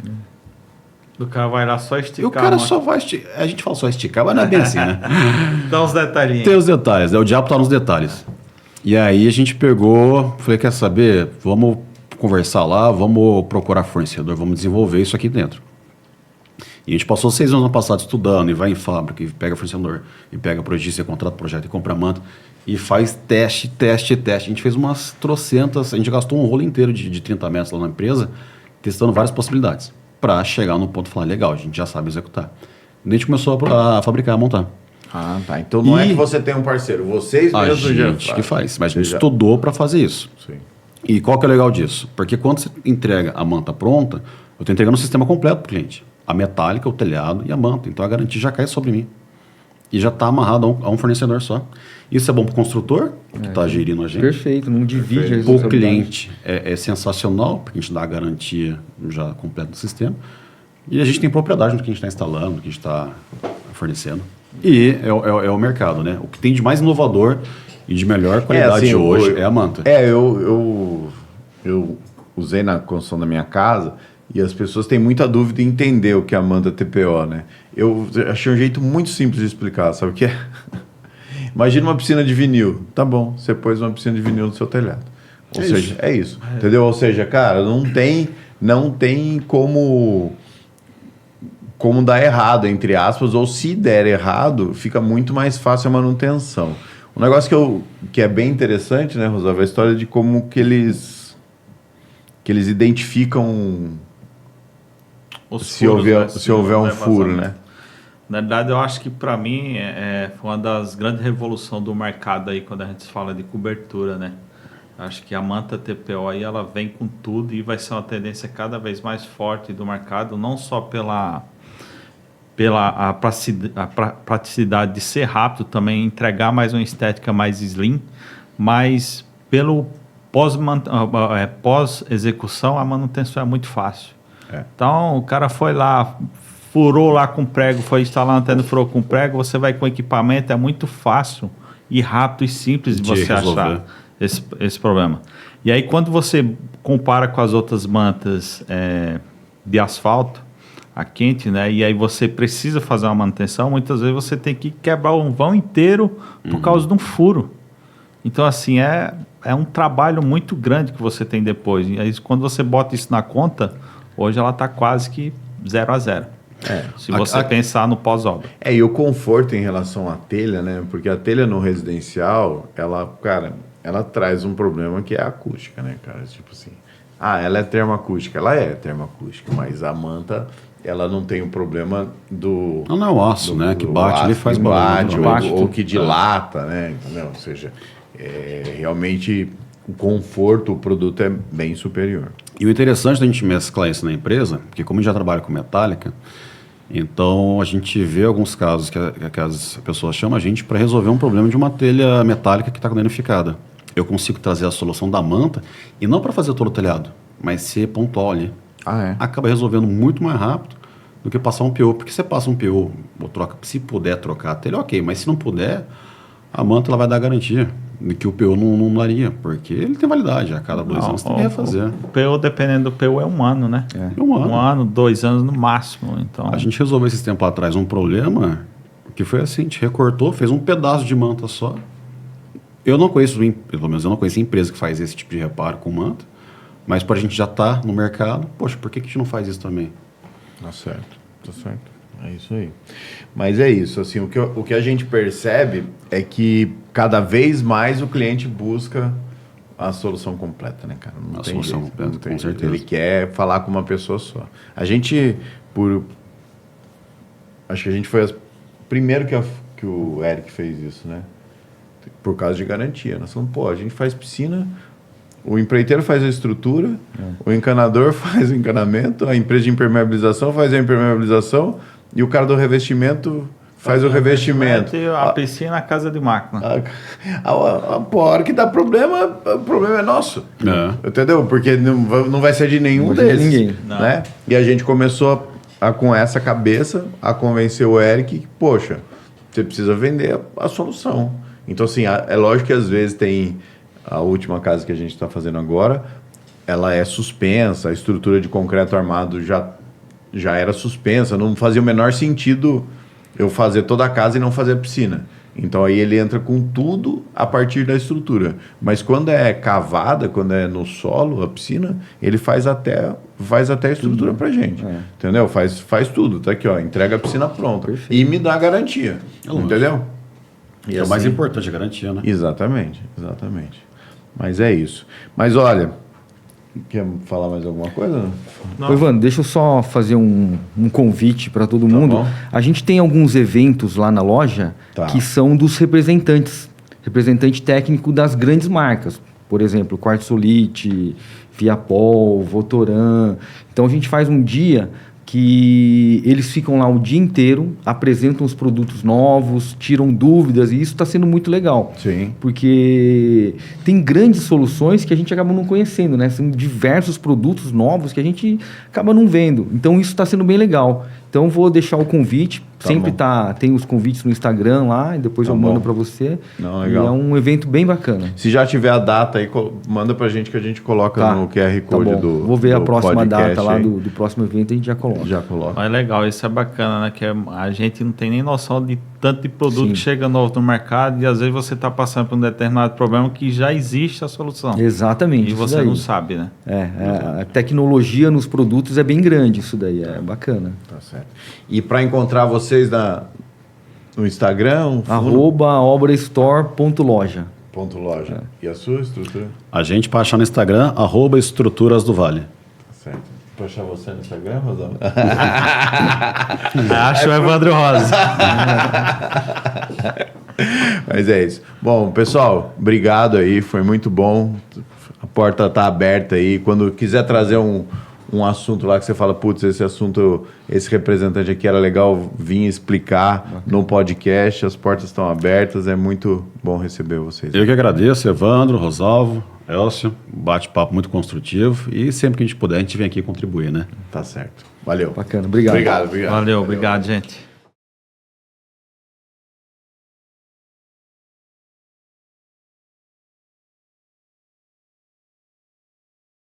O cara vai lá só esticar. E o cara só vai esticar. A gente fala só esticar, mas não é bem assim, né? Dá uns detalhinhos. Tem os detalhes, né? O diabo tá nos detalhes. E aí a gente pegou, falei, quer saber? Vamos conversar lá, vamos procurar fornecedor, vamos desenvolver isso aqui dentro. E a gente passou 6 anos no passado estudando, e vai em fábrica, e pega fornecedor, e pega projeto, contrata projeto, e compra manta, e faz teste. A gente fez umas trocentas, a gente gastou um rolo inteiro de 30 metros lá na empresa, testando várias possibilidades, para chegar no ponto e falar, legal, a gente já sabe executar. E a gente começou a fabricar, a montar. Ah, tá. Então não é que você tem um parceiro, vocês mesmos já A gente que faz, mas a gente estudou para fazer isso. Sim. E qual que é o legal disso? Porque quando você entrega a manta pronta, eu estou entregando um sistema completo para o cliente. A metálica, o telhado e a manta. Então a garantia já cai sobre mim. E já está amarrado a um fornecedor só. Isso é bom para o construtor, que está gerindo a gente. Perfeito, não divide a Para o responsabilidade. cliente é sensacional, porque a gente dá a garantia já completa do sistema. E a gente tem propriedade no que a gente está instalando, no que a gente está fornecendo. E é o mercado, né? O que tem de mais inovador e de melhor qualidade assim, hoje é a manta. Eu usei na construção da minha casa e as pessoas têm muita dúvida em entender o que é a manta TPO, né? Eu achei um jeito muito simples de explicar, sabe o que é? Imagina uma piscina de vinil. Tá bom, você pôs uma piscina de vinil no seu telhado. Ou seja, é isso. Entendeu? Ou seja, cara, não tem como dar errado, entre aspas, ou se der errado, fica muito mais fácil a manutenção. Um negócio que é bem interessante, né, Rosalva, é a história de como que eles identificam se houver um furo, né? Na verdade, eu acho que para mim foi uma das grandes revoluções do mercado aí quando a gente fala de cobertura, né? Acho que a manta TPO aí ela vem com tudo e vai ser uma tendência cada vez mais forte do mercado, não só pela praticidade de ser rápido, também entregar mais uma estética mais slim, mas pelo pós-execução a manutenção é muito fácil. Então o cara foi lá, furou lá com prego, foi instalar a antena, furou com prego, você vai com equipamento, é muito fácil e rápido e simples de você achar esse problema. E aí quando você compara com as outras mantas de asfalto, a quente, né? E aí você precisa fazer uma manutenção, muitas vezes você tem que quebrar um vão inteiro por causa de um furo. Então, assim, é um trabalho muito grande que você tem depois. E aí, quando você bota isso na conta, hoje ela está quase que 0 a 0. Se você pensar no pós-obra. E o conforto em relação à telha, né? Porque a telha no residencial, ela traz um problema que é a acústica, né, cara? Tipo assim, ela é termoacústica. Ela é termoacústica, mas a manta, ela não tem o problema do... Não é o aço, né? Que bate ali faz bate, barulho. ou que dilata, né? Entendeu? Ou seja, realmente o conforto, o produto é bem superior. E o interessante da gente mesclar isso na empresa, porque como a gente já trabalha com metálica, então a gente vê alguns casos que as pessoas chamam a gente para resolver um problema de uma telha metálica que está danificada. Eu consigo trazer a solução da manta, e não para fazer todo o telhado, mas ser pontual ali. Acaba resolvendo muito mais rápido do que passar um PU. Porque você passa um PU, ou troca, se puder trocar a telha, ok. Mas se não puder, a manta ela vai dar garantia de que o PU não daria. Porque ele tem validade. A cada 2 anos tem que refazer. O PU, dependendo do PU, é 1 ano, né? É 1 ano. 1 ano, 2 anos no máximo. Então... A gente resolveu esses tempos atrás um problema que foi assim, a gente recortou, fez um pedaço de manta só. Eu não conheço, pelo menos eu não conheço empresa que faz esse tipo de reparo com manta. Mas para a gente já estar no mercado, poxa, por que a gente não faz isso também? Tá certo. É isso aí. Mas é isso, assim, o que a gente percebe é que cada vez mais o cliente busca a solução completa, né, cara? Não tem solução jeito, completa, não tem com jeito. certeza. Ele quer falar com uma pessoa só. A gente, acho que a gente foi primeiro que o Eric fez isso, né? Por causa de garantia. Nós falamos, a gente faz piscina... O empreiteiro faz a estrutura, o encanador faz o encanamento, a empresa de impermeabilização faz a impermeabilização e o cara do revestimento faz o revestimento. E a piscina, a casa de máquina. A hora que dá problema, o problema é nosso. Entendeu? Porque não vai ser de nenhum deles. De ninguém. Né? E a gente começou com essa cabeça a convencer o Eric que, poxa, você precisa vender a solução. Então, assim, é lógico que às vezes tem... A última casa que a gente está fazendo agora, ela é suspensa, a estrutura de concreto armado já era suspensa, não fazia o menor sentido eu fazer toda a casa e não fazer a piscina. Então aí ele entra com tudo a partir da estrutura. Mas quando é cavada, quando é no solo, a piscina, ele faz até a estrutura pra gente. Entendeu? Faz tudo. Tá aqui, ó, entrega a piscina pronta. Perfeito. E me dá garantia. Entendeu? E é o mais importante, a garantia, né? Exatamente. Mas é isso. Mas olha, quer falar mais alguma coisa? Ô, Ivan, deixa eu só fazer um convite para todo mundo. Bom. A gente tem alguns eventos lá na loja que são dos representantes. Representante técnico das grandes marcas. Por exemplo, Quartzolite, Viapol, Votoran. Então a gente faz um dia que eles ficam lá o dia inteiro, apresentam os produtos novos, tiram dúvidas, e isso está sendo muito legal. Sim. Porque tem grandes soluções que a gente acaba não conhecendo, né? São diversos produtos novos que a gente acaba não vendo. Então, isso está sendo bem legal. Então, vou deixar o convite. Sempre tem os convites no Instagram lá, e depois eu mando para você. Não, legal. E é um evento bem bacana. Se já tiver a data aí, manda pra gente que a gente coloca no QR Code do Vou ver a próxima data lá aí. do próximo evento e a gente já coloca. Já É legal, isso é bacana, né? Que a gente não tem nem noção de tanto de produto que chega novo no mercado e às vezes você está passando por um determinado problema que já existe a solução. Exatamente. E você não sabe, né? A tecnologia nos produtos é bem grande, isso daí, é bacana. Tá certo. E para encontrar vocês no Instagram? @obrastore.loja. .loja. E a sua estrutura? A gente para achar no Instagram, @estruturas do Vale. Tá certo. Para achar você no Instagram, Rosão? Acho o Evandro Rosa. Mas é isso. Bom, pessoal, obrigado aí, foi muito bom. A porta está aberta aí. Quando quiser trazer um assunto lá que você fala, putz, esse assunto, esse representante aqui era legal vir explicar no podcast, as portas estão abertas, é muito bom receber vocês. Eu que agradeço, Evandro, Rosalvo, Elcio, bate-papo muito construtivo e sempre que a gente puder, a gente vem aqui contribuir, né? Tá certo. Valeu. Bacana, obrigado. Obrigado. Valeu, obrigado, gente.